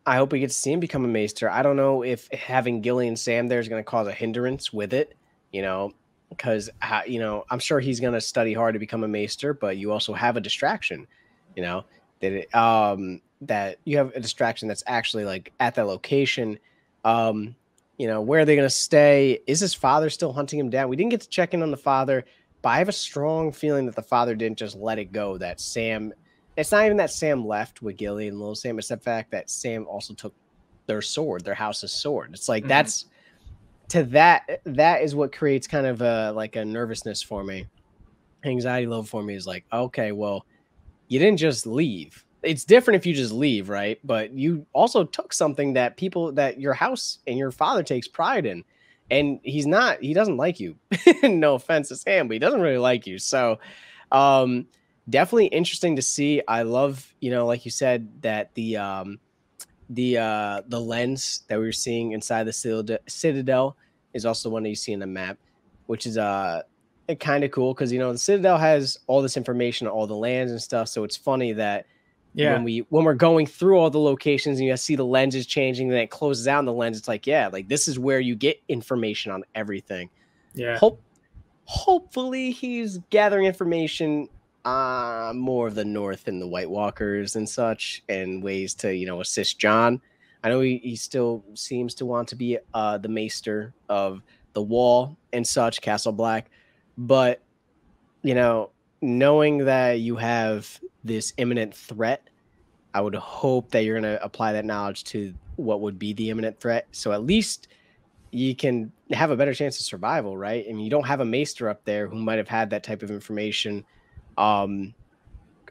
I hope we get to see him become a maester. I don't know if having Gilly and Sam there is going to cause a hindrance with it, because I'm sure he's going to study hard to become a maester, but you also have a distraction, that you have a distraction that's actually like at that location. Where are they going to stay? Is his father still hunting him down? We didn't get to check in on the father, but I have a strong feeling that the father didn't just let it go. That Sam, it's not even that Sam left with Gilly and little Sam. It's the fact that Sam also took their sword, their house's sword. It's like, that is what creates kind of a nervousness for me. Anxiety level for me is like, okay, well, you didn't just leave. It's different if you just leave, right? But you also took something that your house and your father takes pride in. And he doesn't like you. No offense to Sam, but he doesn't really like you. So definitely interesting to see. I love, like you said, that the lens that we were seeing inside the Citadel is also one that you see in the map, which is kind of cool because the Citadel has all this information on all the lands and stuff. So it's funny that when we're going through all the locations and you see the lenses changing, and then it closes out on the lens, it's like, this is where you get information on everything. Yeah. Hopefully he's gathering information more of the North and the White Walkers and such, and ways to assist John. I know he still seems to want to be the maester of the Wall and such, Castle Black, but knowing that you have this imminent threat, I would hope that you're going to apply that knowledge to what would be the imminent threat. So at least you can have a better chance of survival, right? I mean, you don't have a maester up there who might have had that type of information. I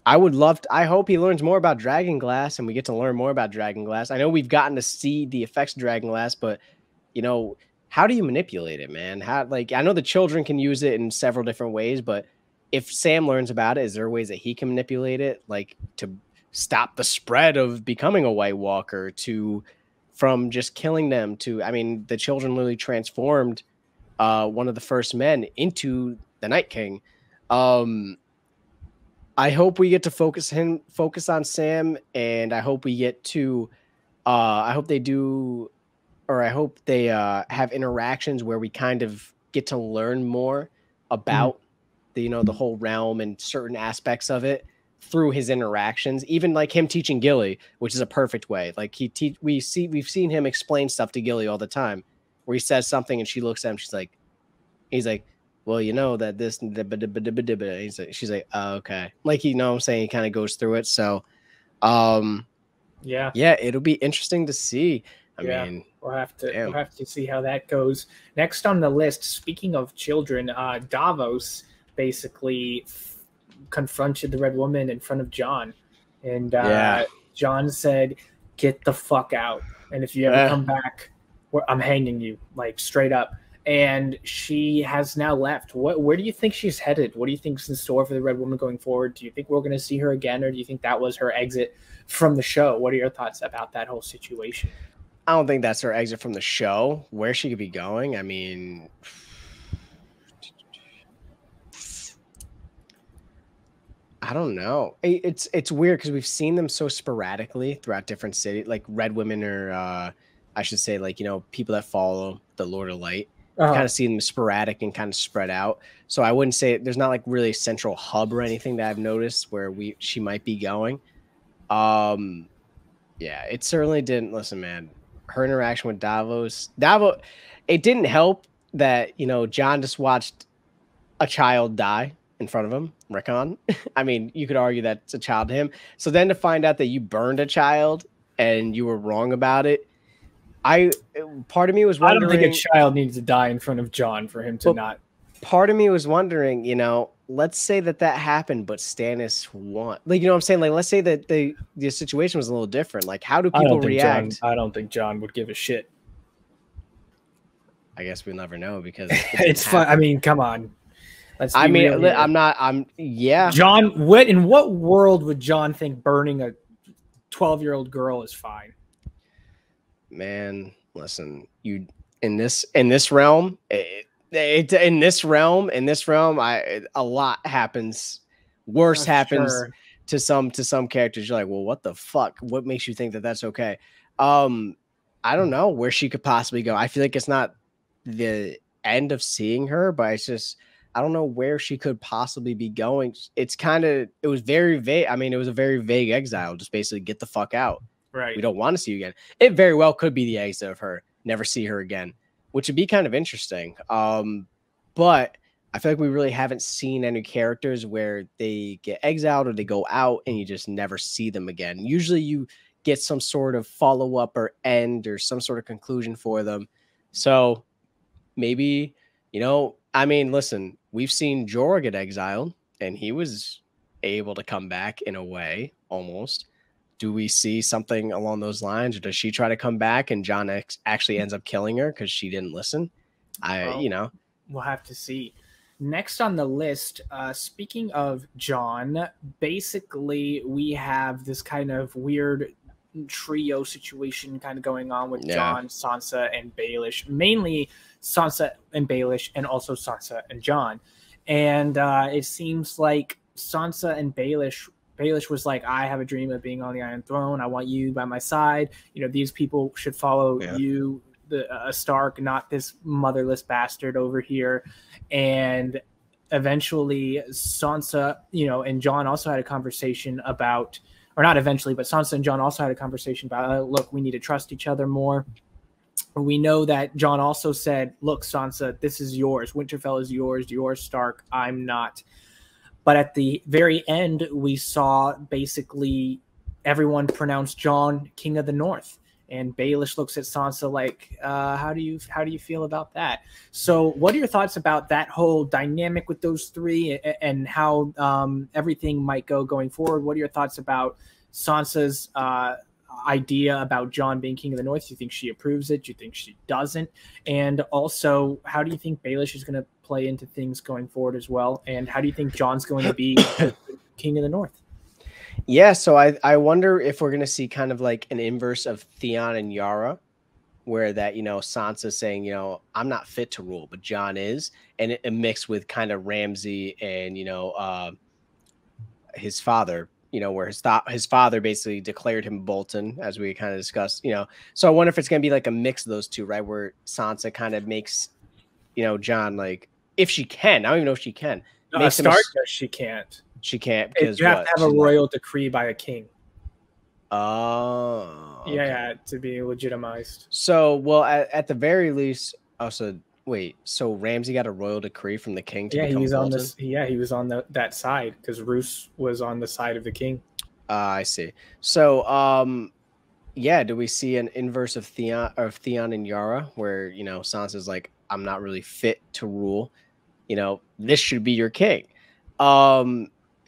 hope he learns more about Dragonglass and we get to learn more about Dragonglass. I know we've gotten to see the effects of Dragonglass, but how do you manipulate it, man? I know the children can use it in several different ways, but if Sam learns about it, is there ways that he can manipulate it, like to stop the spread of becoming a White Walker, from just killing them to, I mean, the children literally transformed one of the first men into the Night King. I hope we get to focus on Sam, and I hope we get to, I hope they have interactions where we kind of get to learn more about the whole realm and certain aspects of it through his interactions, even like him teaching Gilly, which is a perfect way. Like we've seen him explain stuff to Gilly all the time, where he says something and she looks at him, he's like, well, that this, she's like, oh, okay. Like, what I'm saying, he kind of goes through it. So yeah, it'll be interesting to see. I mean, we'll have to see how that goes. Next on the list, speaking of children, Davos basically confronted the Red Woman in front of John, and John said, "Get the fuck out, and if you ever come back, I'm hanging you," like straight up. And she has now left. Where do you think she's headed? What do you think's in store for the Red Woman going forward? Do you think we're going to see her again, or do you think that was her exit from the show? What are your thoughts about that whole situation? I don't think that's her exit from the show. Where she could be going, I mean, I don't know. It's weird because we've seen them so sporadically throughout different cities, like Red Women, or I should say, like, people that follow the Lord of Light. Kind of see them sporadic and kind of spread out. So I wouldn't say there's not like really a central hub or anything that I've noticed where she might be going. Yeah, it certainly didn't. Listen, man, her interaction with Davos. It didn't help that, you know, John just watched a child die in front of him, Rickon. I mean, you could argue that's a child to him. So then to find out that you burned a child and you were wrong about it, part of me was wondering. I don't think a child needs to die in front of John for him to not. Part of me was wondering, you know, let's say that happened, but Stannis won. Like, you know what I'm saying? Like, let's say that the situation was a little different. Like, how do people react? I don't think John would give a shit. I guess we'll never know because it's fun. I mean, come on. Yeah. John, in what world would John think burning a 12-year-old girl is fine? Man, listen, in this realm, a lot happens. Worse happens to some characters. You're like, well, what the fuck? What makes you think that that's okay? I don't know where she could possibly go. I feel like it's not the end of seeing her, but it's just, I don't know where she could possibly be going. It was very vague. I mean, it was a very vague exile. Just basically get the fuck out. Right. We don't want to see you again. It very well could be the exit of her. Never see her again, which would be kind of interesting. But I feel like we really haven't seen any characters where they get exiled or they go out and you just never see them again. Usually you get some sort of follow-up or end or some sort of conclusion for them. So maybe, you know, I mean, listen, we've seen Jorah get exiled and he was able to come back in a way, almost. Do we see something along those lines, or does she try to come back and John actually ends up killing her because she didn't listen? You know, we'll have to see. Next on the list, speaking of John, basically we have this kind of weird trio situation kind of going on with John, Sansa, and Baelish. Mainly Sansa and Baelish, and also Sansa and John. And it seems like Sansa and Baelish was like, I have a dream of being on the Iron Throne. I want you by my side. You know, these people should follow you, a Stark, not this motherless bastard over here. And eventually Sansa, you know, and John also had a conversation about, or not eventually, but Sansa and John also had a conversation about, look, we need to trust each other more. We know that John also said, look, Sansa, this is yours. Winterfell is yours. You're Stark. I'm not. But at the very end, we saw basically everyone pronounce John King of the North. And Baelish looks at Sansa like, how do you feel about that? So what are your thoughts about that whole dynamic with those three and how everything might go going forward? What are your thoughts about Sansa's idea about John being King of the North? Do you think she approves it? Do you think she doesn't? And also, how do you think Baelish is going to play into things going forward as well? And how do you think John's going to be King of the North? Yeah, so I wonder if we're going to see kind of like an inverse of Theon and Yara, where that, you know, Sansa saying, you know, I'm not fit to rule, but John is, and it mixed with kind of Ramsay and, you know, his father, you know, where his father basically declared him Bolton, as we kind of discussed, you know. So I wonder if it's going to be like a mix of those two, right? Where Sansa kind of makes, you know, John, like, if she can, I don't even know if she can. Stark says she can't. She can't because you have to have a royal decree by a king. Oh, okay. Yeah, to be legitimized. So, well, at the very least, also wait. So Ramsay got a royal decree from the king to become Bolton? On this. Yeah, he was on that side because Roose was on the side of the king. I see. So, yeah, do we see an inverse of Theon and Yara, where, you know, Sansa's like, I'm not really fit to rule. You know, this should be your king.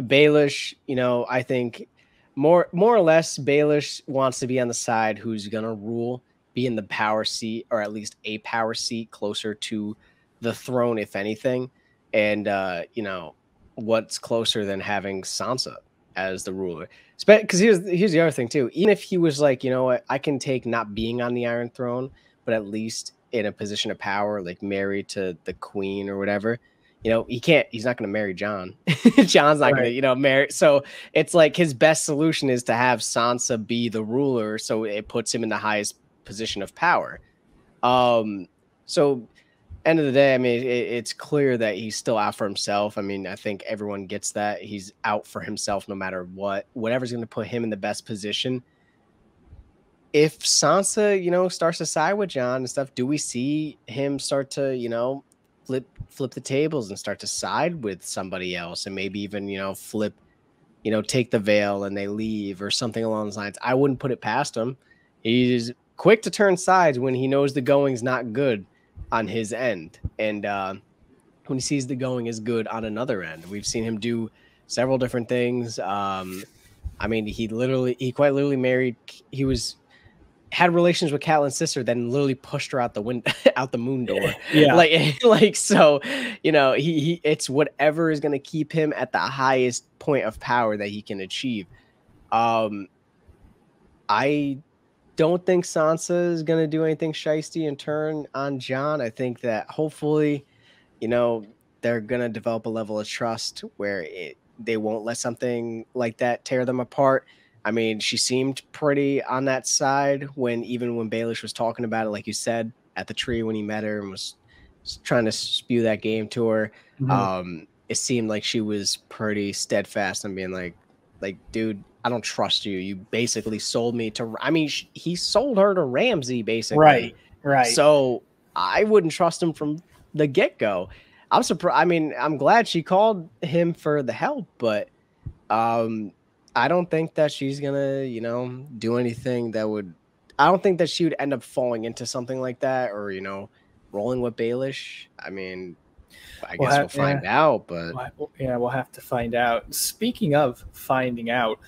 Baelish, you know, I think more or less Baelish wants to be on the side who's gonna rule, be in the power seat, or at least a power seat closer to the throne, if anything. And you know, what's closer than having Sansa as the ruler? Because here's the other thing too. Even if he was like, you know what, I can take not being on the Iron Throne, but at least in a position of power, like married to the queen or whatever. You know, he's not going to marry John. John's not going to, you know, marry. So it's like his best solution is to have Sansa be the ruler. So it puts him in the highest position of power. So end of the day, I mean, it's clear that he's still out for himself. I mean, I think everyone gets that. He's out for himself no matter what. Whatever's going to put him in the best position. if Sansa, starts to side with Jon and stuff, do we see him start to, flip the tables and start to side with somebody else, and maybe even, flip, take the veil and they leave or something along those lines? I wouldn't put it past him. He's quick to turn sides when he knows the going's not good on his end. And when he sees the going is good on another end, we've seen him do several different things. I mean, he quite literally married. Had relations with Catelyn's sister, then literally pushed her out the window, out the moon door. Yeah, like so, he it's whatever is going to keep him at the highest point of power that he can achieve. I don't think Sansa is going to do anything shiesty and turn on Jon. I think that hopefully, they're going to develop a level of trust where they won't let something like that tear them apart. I mean, she seemed pretty on that side even when Baelish was talking about it, like you said, at the tree when he met her and was trying to spew that game to her. Mhm. It seemed like she was pretty steadfast on being like, dude, I don't trust you. You basically sold me to. I mean, he sold her to Ramsay, basically. Right. So I wouldn't trust him from the get-go. I'm surprised. I mean, I'm glad she called him for the help, but I don't think that she's gonna, do anything that would. I don't think that she would end up falling into something like that, or rolling with Baelish. I mean, I guess we'll find out. But yeah, we'll have to find out. Speaking of finding out,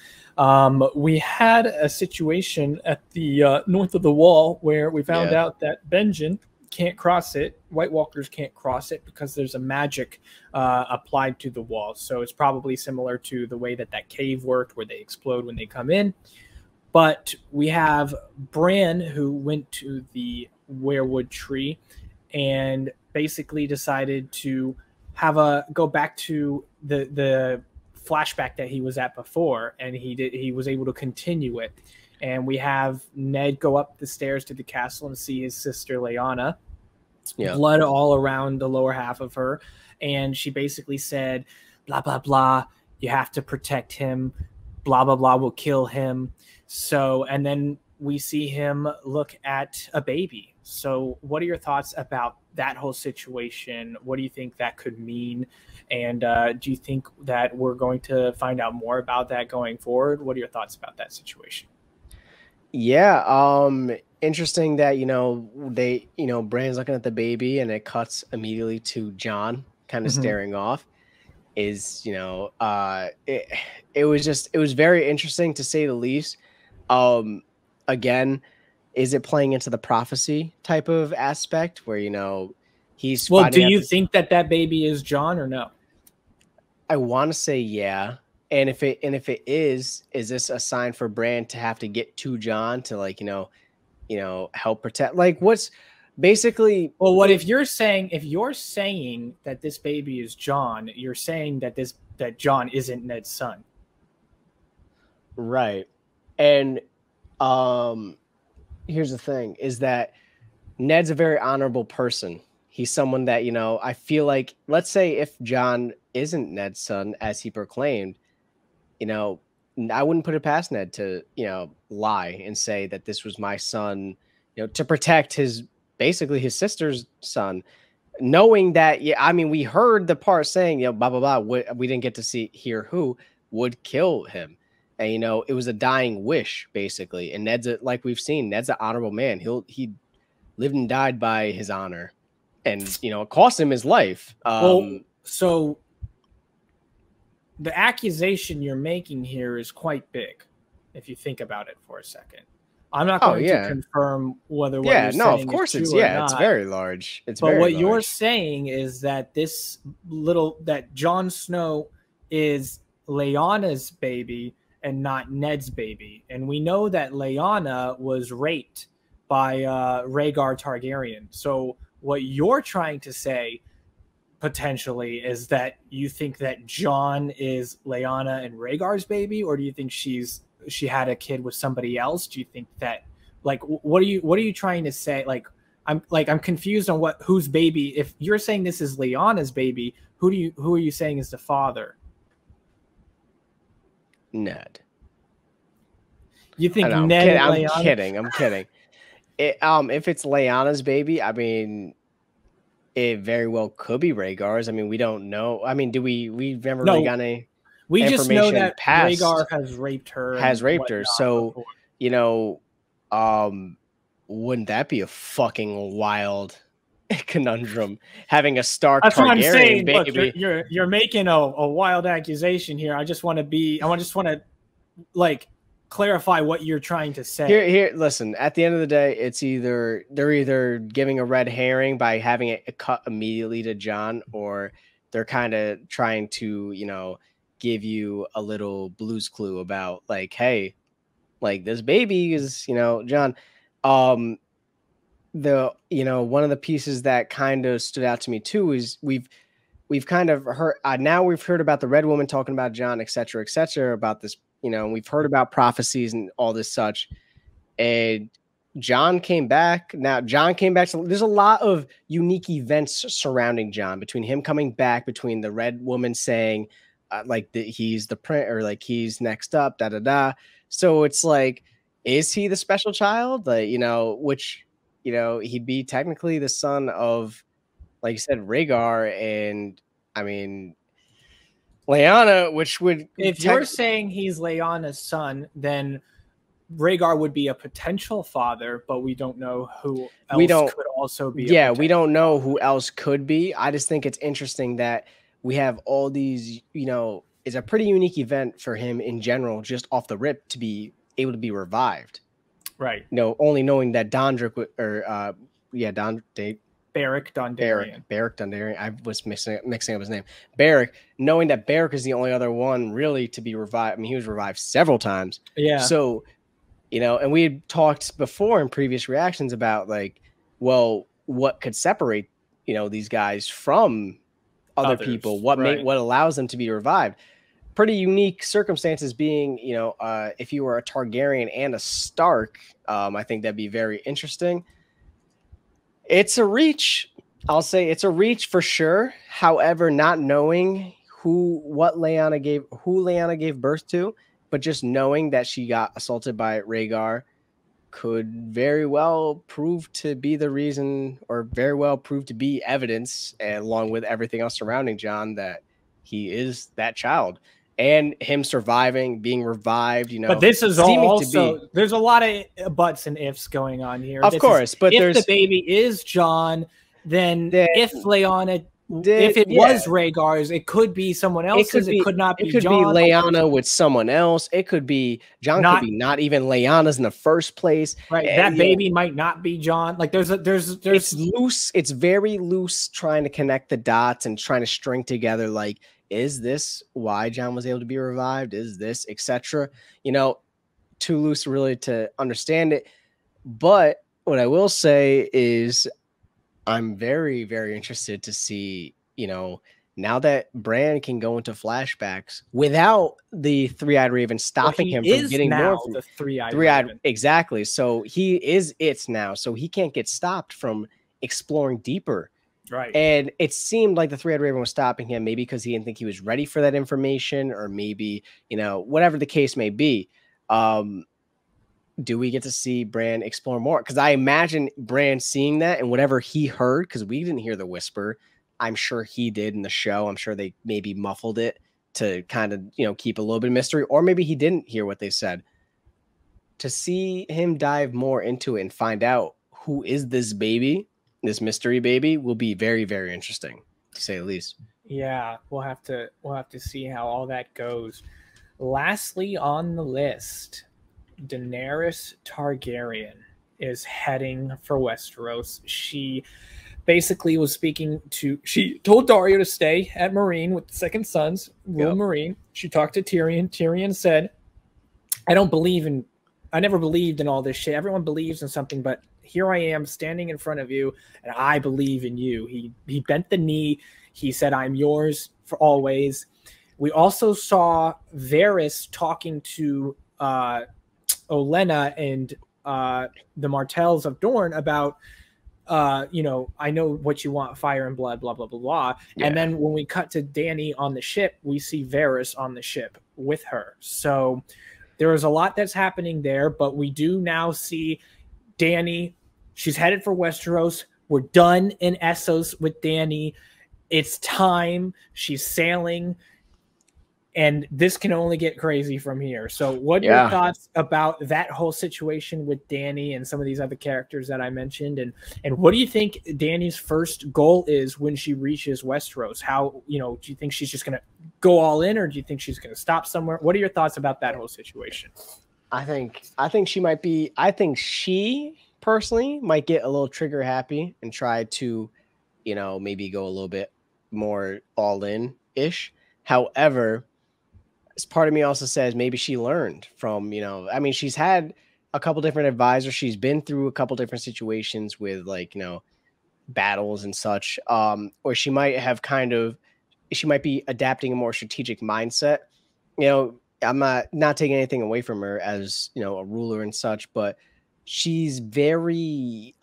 we had a situation at the north of the wall where we found out that Benjen can't cross it. White Walkers can't cross it because there's a magic applied to the wall. So it's probably similar to the way that cave worked, where they explode when they come in. But we have Bran, who went to the weirwood tree and basically decided to go back to the flashback that he was at before, and he was able to continue it. And we have Ned go up the stairs to the castle and see his sister Lyanna. Blood all around the lower half of her. And she basically said, blah, blah, blah, you have to protect him. Blah, blah, blah, will kill him. So, and then we see him look at a baby. So what are your thoughts about that whole situation? What do you think that could mean? And do you think that we're going to find out more about that going forward? What are your thoughts about that situation? Yeah, interesting that Bran's looking at the baby and it cuts immediately to Jon kind of staring off. It was very interesting to say the least. Again, is it playing into the prophecy type of aspect where he's do you think that baby is Jon or no? I want to say yeah. And if it is this a sign for Bran to have to get to Jon to help protect? Like, what's basically? Well, what if you're saying that this baby is Jon, you're saying that Jon isn't Ned's son, right? And here's the thing: is that Ned's a very honorable person. He's someone that I feel like, let's say if Jon isn't Ned's son as he proclaimed. I wouldn't put it past Ned to, lie and say that this was my son, to protect basically his sister's son, knowing that, we heard the part saying, blah, blah, blah. We didn't get to hear who would kill him. And, it was a dying wish, basically. And like we've seen, Ned's an honorable man. He lived and died by his honor, and, it cost him his life. So the accusation you're making here is quite big, if you think about it for a second. I'm not going to confirm whether what you're saying of course is it's true or not. It's very large. You're saying is that that Jon Snow is Lyanna's baby and not Ned's baby, and we know that Lyanna was raped by Rhaegar Targaryen. So what you're trying to say potentially is that you think that Jon is Lyanna and Rhaegar's baby, or do you think she had a kid with somebody else? Do you think that, what are you trying to say? I'm confused on whose baby. If you're saying this is Lyanna's baby, who are you saying is the father? Ned. You think I'm Ned kidding. and I'm Lyanna? kidding. I'm kidding. If it's Lyanna's baby, I mean, it very well could be Rhaegar's. I mean, we don't know. I mean, we've never really got any we just know information that past Rhaegar has raped her. has and raped her. whatnot So, before. you know, wouldn't that be a fucking wild conundrum having a Stark That's what I'm Targaryen saying. baby? Look, you're making a wild accusation here. I just want to like clarify what you're trying to say. Here, listen, at the end of the day, they're either giving a red herring by having it cut immediately to Jon, or they're kind of trying to, give you a little Blue's Clue about like, hey, like this baby is, Jon. One of the pieces that kind of stood out to me too is we've kind of heard now we've heard about the Red Woman talking about Jon, et cetera, about this, and we've heard about prophecies and all this such. And Jon came back. Now Jon came back. So there's a lot of unique events surrounding Jon, between him coming back, between the Red Woman saying he's the prince, or like he's next up, da da da. So it's like, is he the special child? Like, which, he'd be technically the son of, like you said, Rhaegar, and I mean Lyanna, which would, if you're saying he's Lyanna's son, then Rhaegar would be a potential father, but we don't know who else could also be. Yeah, we don't know who else could be. I just think it's interesting that we have all these, it's a pretty unique event for him in general, just off the rip, to be able to be revived. Right. Only knowing that Beric Dondarrion. I was mixing up his name. Beric, knowing that Beric is the only other one really to be revived. I mean, he was revived several times. Yeah. So, and we had talked before in previous reactions about like, well, what could separate, these guys from other people? What allows them to be revived? Pretty unique circumstances being, if you were a Targaryen and a Stark, I think that'd be very interesting. It's a reach. I'll say it's a reach for sure. However, not knowing who Lyanna gave birth to, but just knowing that she got assaulted by Rhaegar could very well prove to be the reason, or very well prove to be evidence, along with everything else surrounding Jon, that he is that child. And him surviving, being revived, But this is also, there's a lot of buts and ifs going on here. Of course, but if the baby is Jon, then if Lyanna, if it was Rhaegar's, it could be someone else's. It could not be Jon. It could be Lyanna with someone else. It could be Jon. Could be not even Lyanna's in the first place. Right. That baby might not be Jon. Like there's it's loose. It's very loose, trying to connect the dots and trying to string together, like, is this why Jon was able to be revived? Is this, etc.? Too loose really to understand it. But what I will say is I'm very, very interested to see, now that Bran can go into flashbacks without the three-eyed raven stopping him from getting more from the three-eyed raven. Exactly. So he is it now. So he can't get stopped from exploring deeper. Right. And it seemed like the three-eyed raven was stopping him, maybe because he didn't think he was ready for that information, or maybe, whatever the case may be. Do we get to see Bran explore more? Because I imagine Bran seeing that, and whatever he heard, because we didn't hear the whisper, I'm sure he did in the show. I'm sure they maybe muffled it to kind of, keep a little bit of mystery, or maybe he didn't hear what they said. To see him dive more into it and find out who is this baby, this mystery baby, will be very, very interesting, to say the least. Yeah, we'll have to see how all that goes. Lastly on the list, Daenerys Targaryen is heading for Westeros. She basically was she told Daario to stay at Meereen with the Second Sons, rule Meereen. She talked to Tyrion. Tyrion said, I never believed in all this shit. Everyone believes in something, but here I am standing in front of you, and I believe in you. He bent the knee. He said, I'm yours for always. We also saw Varys talking to Olenna and the Martells of Dorne about, I know what you want, fire and blood, blah, blah, blah, blah. Yeah. And then when we cut to Dany on the ship, we see Varys on the ship with her. So there is a lot that's happening there, but we do now see Dany. She's headed for Westeros. We're done in Essos with Dany. It's time. She's sailing. And this can only get crazy from here. So what are your thoughts about that whole situation with Dany and some of these other characters that I mentioned? And what do you think Dany's first goal is when she reaches Westeros? How, you know, do you think she's just going to go all in, or do you think she's going to stop somewhere? What are your thoughts about that whole situation? I think she might be, I think she personally might get a little trigger happy and try to, you know, maybe go a little bit more all in ish. However, as part of me also says maybe she learned from, you know, I mean, she's had a couple different advisors. She's been through a couple different situations with, like, you know, battles and such. Or she might have she might be adapting a more strategic mindset. You know, I'm not taking anything away from her as, you know, a ruler and such, but she's very,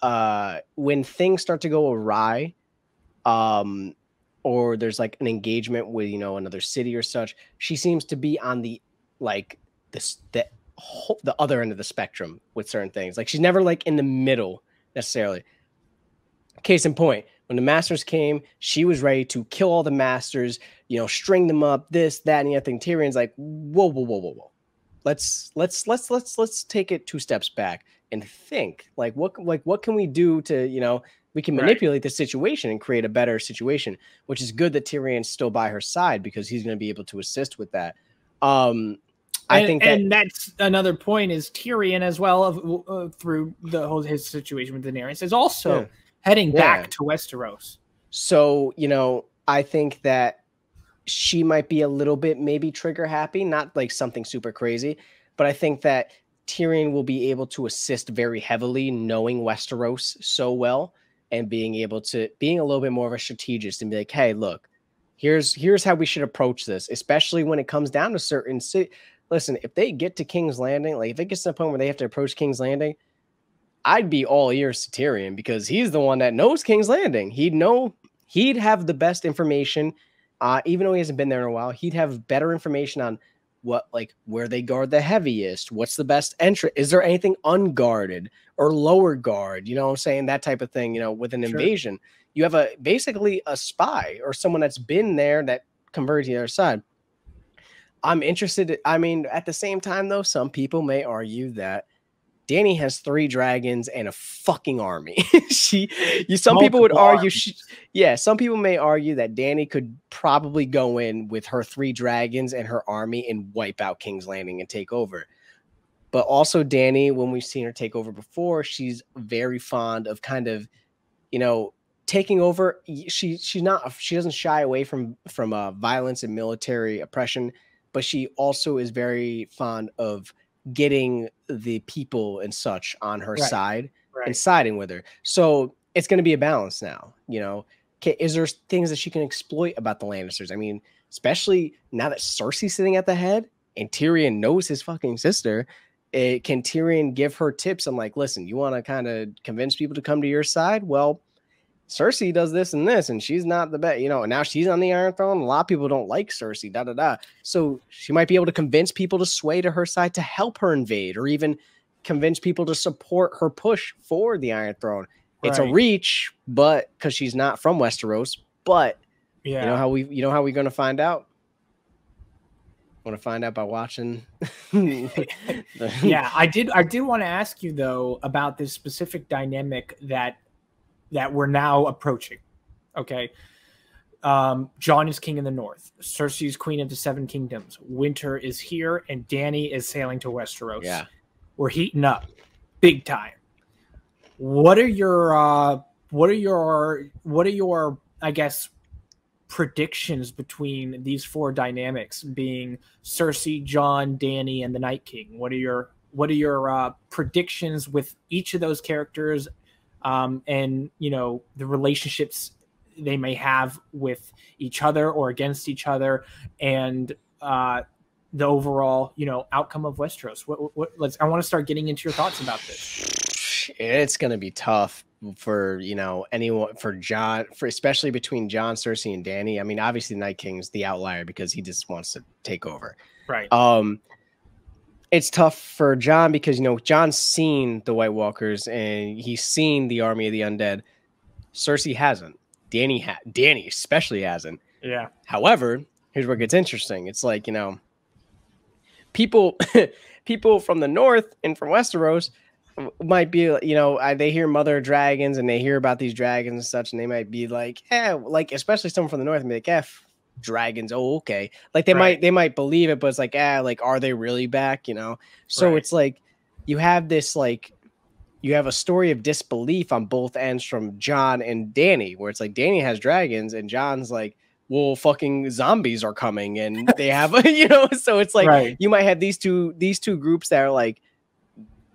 when things start to go awry, or there's like an engagement with, you know, another city or such, she seems to be on the, like, the other end of the spectrum with certain things. Like, she's never like in the middle necessarily. Case in point, when the Masters came, she was ready to kill all the Masters, you know, string them up, this, that, and the other thing. Tyrion's like, whoa. Let's take it 2 steps back and think, what can we do to, you know, we can manipulate the situation and create a better situation, which is good that Tyrion's still by her side because he's going to be able to assist with that. I think that's another point is Tyrion as well through his situation with Daenerys is also heading back to Westeros. So, you know, I think that she might be a little bit maybe trigger happy, not like something super crazy, but I think that Tyrion will be able to assist very heavily knowing Westeros so well and being a little bit more of a strategist and be like, hey, look, here's how we should approach this, especially when it comes down to certain listen, if they get to King's Landing, like if it gets to the point where they have to approach King's Landing, I'd be all ears to Tyrion because he's the one that knows King's Landing. He'd have the best information. Even though he hasn't been there in a while, he'd have better information on where they guard the heaviest, what's the best entry, is there anything unguarded or lower guard, you know what I'm saying, that type of thing. You know, with an invasion, you have basically a spy or someone that's been there that converted to the other side. I'm interested. I mean, at the same time though, some people may argue that Dany has 3 dragons and a fucking army. Some people may argue that Dany could probably go in with her 3 dragons and her army and wipe out King's Landing and take over. But also Dany, when we've seen her take over before, she's very fond of kind of, you know, taking over. She doesn't shy away from violence and military oppression, but she also is very fond of getting the people and such on her side and siding with her. So it's going to be a balance now, you know. Is there things that she can exploit about the Lannisters? I mean, especially now that Cersei's sitting at the head and Tyrion knows his fucking sister, can Tyrion give her tips? I'm like, listen, you want to kind of convince people to come to your side? Well, Cersei does this and this, and she's not the best, you know, now she's on the Iron Throne. A lot of people don't like Cersei, So she might be able to convince people to sway to her side to help her invade, or even convince people to support her push for the Iron Throne. It's a reach, but because she's not from Westeros, but you know how we're going to find out? Want to find out by watching. I did want to ask you though about this specific dynamic that we're now approaching. Okay. Jon is king in the north. Cersei is queen of the 7 kingdoms. Winter is here and Dany is sailing to Westeros. Yeah. We're heating up big time. What are your I guess predictions between these 4 dynamics, being Cersei, Jon, Dany, and the Night King? What are your predictions with each of those characters? And you know, the relationships they may have with each other or against each other, and the overall, you know, outcome of Westeros. I want to start getting into your thoughts about this. It's going to be tough for, you know, anyone, for Jon, especially between Jon, Cersei, and Dany. I mean, obviously the Night King's the outlier because he just wants to take over. Right. it's tough for Jon because, you know, Jon's seen the White Walkers and he's seen the army of the undead. Cersei hasn't. Dany especially hasn't. Yeah. However, here's where it gets interesting. It's like, you know, people from the north and from Westeros might be, you know, they hear Mother of Dragons and they hear about these dragons and such, and they might be like, like, especially someone from the north and be like, dragons, oh, okay. Like they might believe it, but it's like, like, are they really back? You know? So it's like you have this, like, you have a story of disbelief on both ends from Jon and Dany, where it's like Dany has dragons and Jon's like, well, fucking zombies are coming and they have, you know, so it's like you might have these two groups that are like,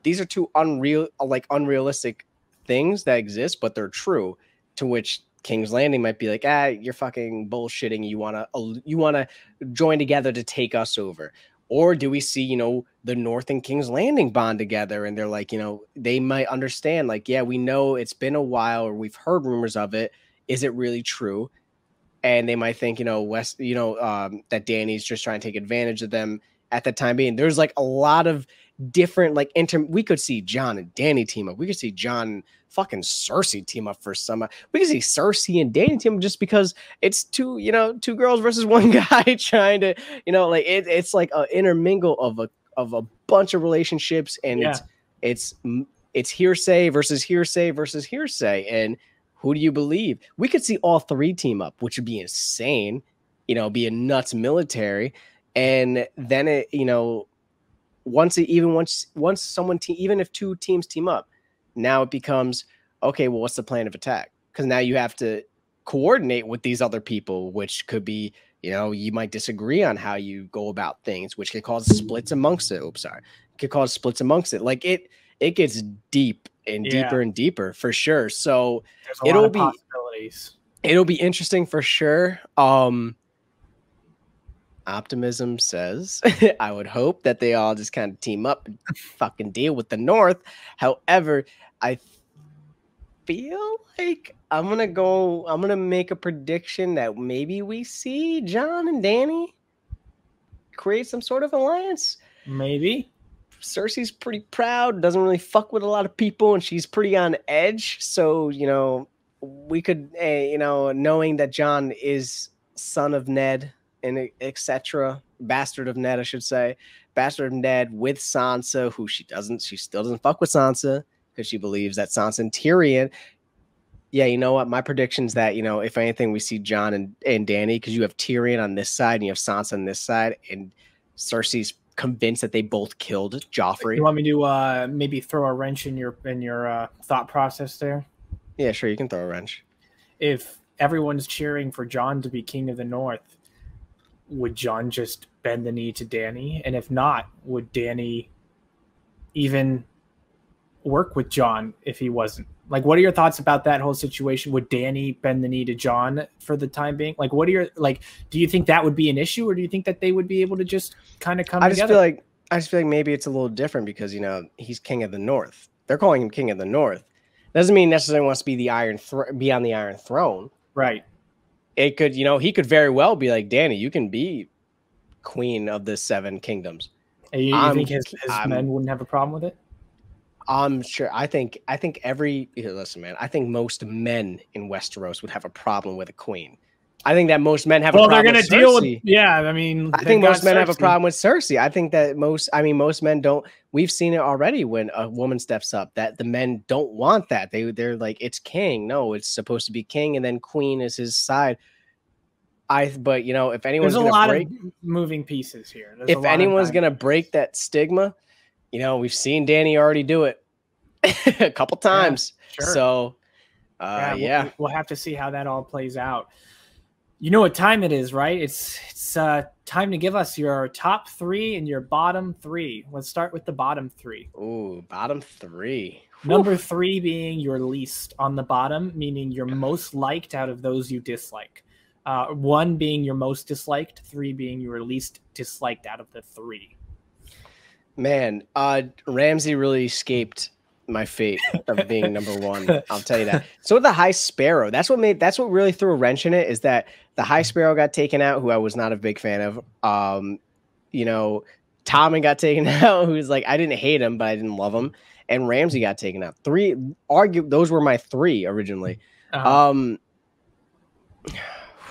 these are two unrealistic things that exist, but they're true, to which King's Landing might be like, you're fucking bullshitting. You wanna join together to take us over. Or do we see, you know, the North and King's Landing bond together and they're like, you know, they might understand, like, yeah, we know it's been a while or we've heard rumors of it. Is it really true? And they might think, you know, that Dany's just trying to take advantage of them at the time being. There's like a lot of different, like, we could see Jon and Dany team up. We could see Jon and fucking Cersei team up for some. We could see Cersei and Dany team up just because it's two girls versus one guy trying to, you know, like it's like an intermingle of a bunch of relationships, and it's hearsay versus hearsay versus hearsay. And who do you believe? We could see all three team up, which would be insane, you know, be a nuts military. And then it, you know, even if two teams team up, now it becomes, okay, well, what's the plan of attack? Because now you have to coordinate with these other people, which could be, you know, you might disagree on how you go about things, which could cause splits amongst it. Oops, sorry. It could cause splits amongst it. Like it gets deep and deeper and deeper for sure. So it'll be possibilities. It'll be interesting for sure. Optimism says, I would hope that they all just kind of team up and fucking deal with the North. However, I feel like I'm gonna make a prediction that maybe we see Jon and Dany create some sort of alliance. Maybe. Cersei's pretty proud, doesn't really fuck with a lot of people, and she's pretty on edge. So, you know, we could, you know, knowing that Jon is son of Ned and etc., bastard of Ned, I should say, bastard of Ned with Sansa, who she still doesn't fuck with Sansa because she believes that Sansa and Tyrion. Yeah, you know what? My prediction is that, you know, if anything, we see Jon and Dany, because you have Tyrion on this side and you have Sansa on this side, and Cersei's convinced that they both killed Joffrey. You want me to maybe throw a wrench in your thought process there? Yeah, sure, you can throw a wrench. If everyone's cheering for Jon to be king of the North, would Jon just bend the knee to Dany? And if not, would Dany even work with Jon if he wasn't? Like, what are your thoughts about that whole situation? Would Dany bend the knee to Jon for the time being? Like, what are your, like, do you think that would be an issue, or do you think that they would be able to just kind of come together? I just feel like maybe it's a little different because, you know, he's king of the North. They're calling him king of the North. Doesn't mean necessarily wants to be be on the Iron Throne. Right. It could, you know, he could very well be like, Dany, you can be queen of the Seven Kingdoms. And you think his men wouldn't have a problem with it? I'm sure. I think listen, man, I think most men in Westeros would have a problem with a queen. I think that most men have a problem with Cersei. They're going to deal with, yeah, I mean, I think most men have a problem with Cersei. I think that most men don't. We've seen it already when a woman steps up, that the men don't want that. They're like, it's king. No, it's supposed to be king, and then queen is his side. But, you know, if anyone's there's a lot of moving pieces here. If anyone's going to break that stigma, you know, we've seen Dany already do it a couple times. Yeah, sure. So, we'll have to see how that all plays out. You know what time it is, right? It's time to give us your top three and your bottom three. Let's start with the bottom three. Ooh, bottom three. Number 3 being your least on the bottom, meaning your most liked out of those you dislike. 1 being your most disliked, 3 being your least disliked out of the 3. Man, Ramsay really escaped my fate of being number 1. I'll tell you that. So the High Sparrow, that's what really threw a wrench in it, is that the High Sparrow got taken out, who I was not a big fan of. You know, Tommen got taken out, who's like, I didn't hate him, but I didn't love him. And Ramsay got taken out. Those were my 3 originally. Whew,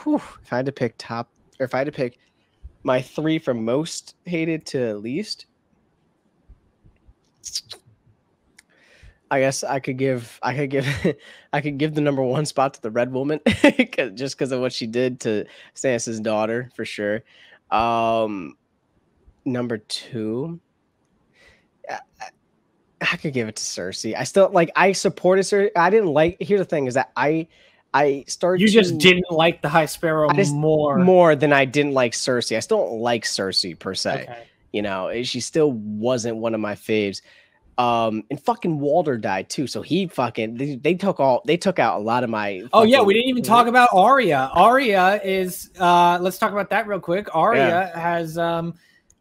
if I had to pick my 3 from most hated to least, I guess I could give the number 1 spot to the Red Woman just because of what she did to Stannis' daughter for sure. Number 2, I could give it to Cersei. I still I supported Cersei. I didn't like. Here's the thing: is that I started. You just didn't like the High Sparrow more than I didn't like Cersei. I still don't like Cersei per se. Okay. You know, she still wasn't one of my faves. And fucking Walder died too, so he fucking they took out a lot of my. Oh yeah, we didn't even talk about Arya. Arya is let's talk about that real quick. Arya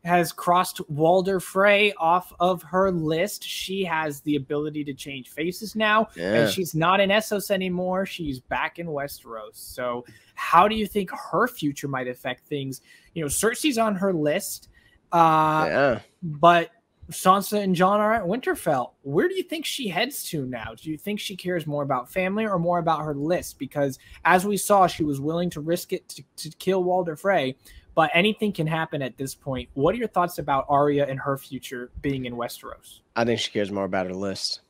has crossed Walder Frey off of her list. She has the ability to change faces now, and she's not in Essos anymore. She's back in Westeros. So how do you think her future might affect things? You know, Cersei's on her list, but Sansa and Jon are at Winterfell. Where do you think she heads to now? Do you think she cares more about family or more about her list? Because as we saw, she was willing to risk it to kill Walder Frey. But anything can happen at this point. What are your thoughts about Arya and her future being in Westeros? I think she cares more about her list.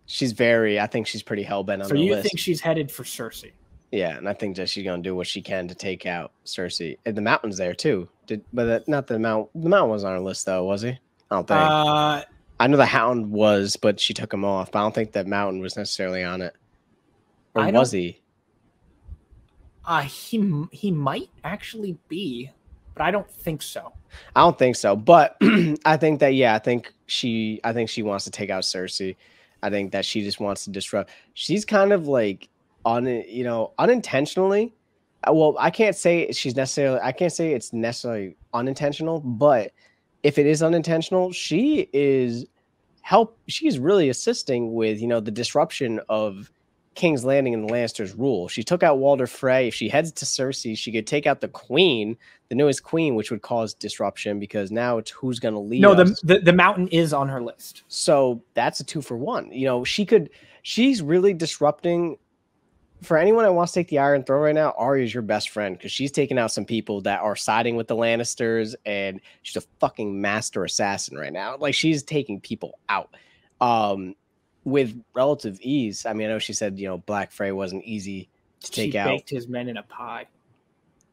I think she's pretty hellbent on so the list. So you think she's headed for Cersei? Yeah, and I think that she's going to do what she can to take out Cersei. And the Mountain's there too. Not the Mount. The Mountain wasn't on her list though, was he? I don't think. I know the Hound was, but she took him off. But I don't think that Mountain was necessarily on it. Or was he? He might actually be. But I don't think so. I don't think so. But I think that I think she wants to take out Cersei. I think that she just wants to disrupt. She's kind of like unintentionally. Well, I can't say it's necessarily unintentional, but if it is unintentional, she is really assisting with, the disruption of King's Landing and the Lannisters' rule. She took out Walder Frey. If she heads to Cersei, she could take out the Queen, the newest Queen, which would cause disruption because now it's who's going to lead. No, the Mountain is on her list. So that's a 2-for-1. She's really disrupting. For anyone that wants to take the Iron Throne right now, Arya is your best friend because she's taking out some people that are siding with the Lannisters, and she's a fucking master assassin right now. Like, she's taking people out. With relative ease. I mean, I know she said, Black Frey wasn't easy to take out. She baked his men in a pie.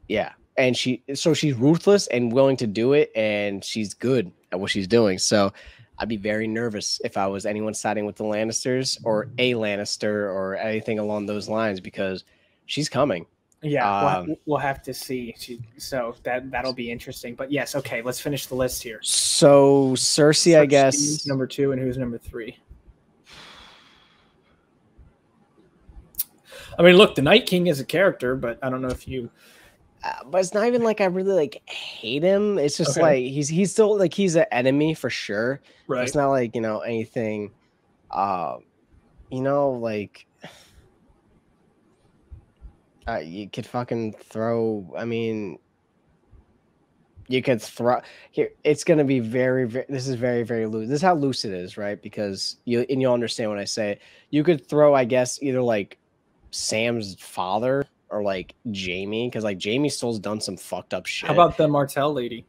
Yeah. And she's ruthless and willing to do it, and she's good at what she's doing. So I'd be very nervous if I was anyone siding with the Lannisters or a Lannister or anything along those lines because she's coming. Yeah, we'll have to see. So that'll be interesting. But yes, okay, let's finish the list here. So Cersei, I guess. Number 2, and who's number 3? I mean, look, the Night King is a character, but I don't know if you. But it's not even like I really hate him. It's just like he's still he's an enemy for sure. Right. It's not like anything. You could fucking throw. I mean, you could throw here. It's gonna be very, very. This is very, very loose. This is how loose it is, right? Because you'll understand when I say it. You could throw, I guess, either Sam's father or Jaime, because Jaime still's done some fucked up shit. How about the Martell lady?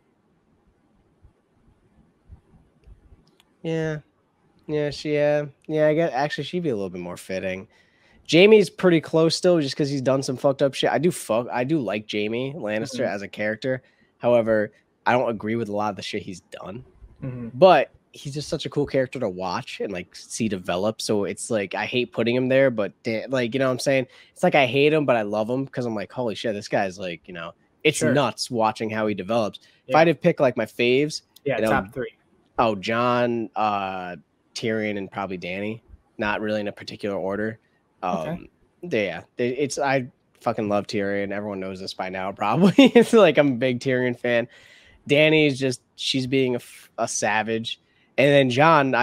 Yeah, I guess actually she'd be a little bit more fitting. Jaime's pretty close still, just because he's done some fucked up shit. I do like Jaime Lannister as a character. However, I don't agree with a lot of the shit he's done. But he's just such a cool character to watch and see develop. So it's I hate putting him there, but you know what I'm saying? It's I hate him, but I love him because I'm holy shit, this guy's it's nuts watching how he develops. Yeah. If I had to pick my faves, top 3. Oh, Jon, Tyrion, and probably Dany. Not really in a particular order. I fucking love Tyrion. Everyone knows this by now, probably. It's I'm a big Tyrion fan. Dany is she's being a savage. And then Jon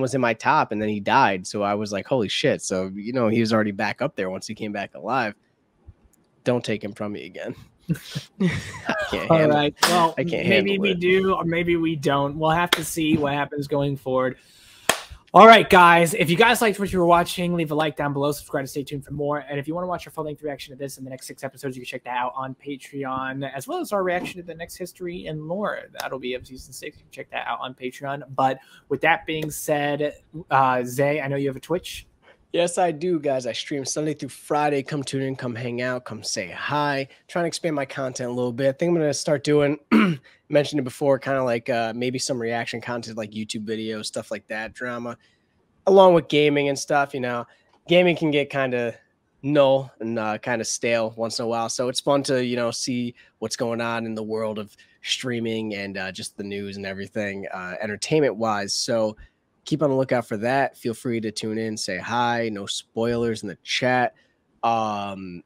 was in my top, and then he died. So I was holy shit. So, he was already back up there once he came back alive. Don't take him from me again. All right. Well, I can't maybe handle we it. do, or maybe we don't. We'll have to see what happens going forward. All right, guys. If you guys liked what you were watching, leave a like down below. Subscribe to stay tuned for more. And if you want to watch our full-length reaction to this and the next 6 episodes, you can check that out on Patreon, as well as our reaction to the next history and lore. That'll be of season 6. You can check that out on Patreon. But with that being said, Zay, I know you have a Twitch. Yes, I do, guys. I stream Sunday through Friday. Come tune in, come hang out, come say hi. Trying to expand my content a little bit. I think I'm going to start doing, mentioned it before, kind of like maybe some reaction content like YouTube videos, stuff like that, drama, along with gaming and stuff. You know, gaming can get kind of null and kind of stale once in a while. So it's fun to, you know, see what's going on in the world of streaming and just the news and everything, entertainment-wise. So keep on the lookout for that. Feel free to tune in, say hi. No spoilers in the chat. And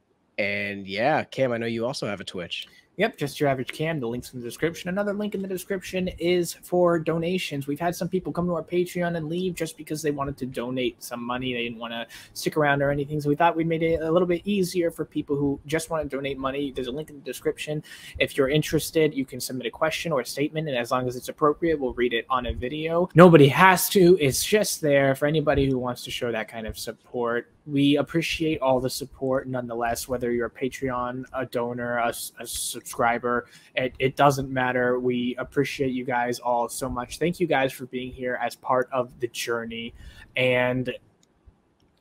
yeah, Cam, I know you also have a Twitch. Yep, just your average Cam. The link's in the description. Another link in the description is for donations. We've had some people come to our Patreon and leave just because they wanted to donate some money. They didn't want to stick around or anything. So we thought we'd made it a little bit easier for people who just want to donate money. There's a link in the description. If you're interested, you can submit a question or a statement, and as long as it's appropriate, we'll read it on a video. Nobody has to. It's just there for anybody who wants to show that kind of support. We appreciate all the support nonetheless, whether you're a Patreon, a donor, a subscriber. It doesn't matter. We appreciate you guys all so much. Thank you guys for being here as part of the journey. And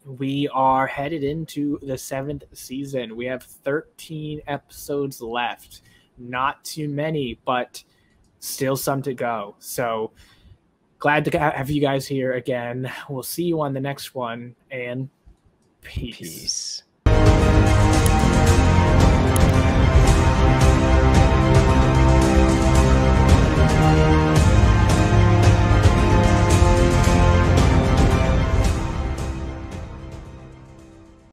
we are headed into the 7th season. We have 13 episodes left. Not too many, but still some to go. So glad to have you guys here again. We'll see you on the next one, and peace.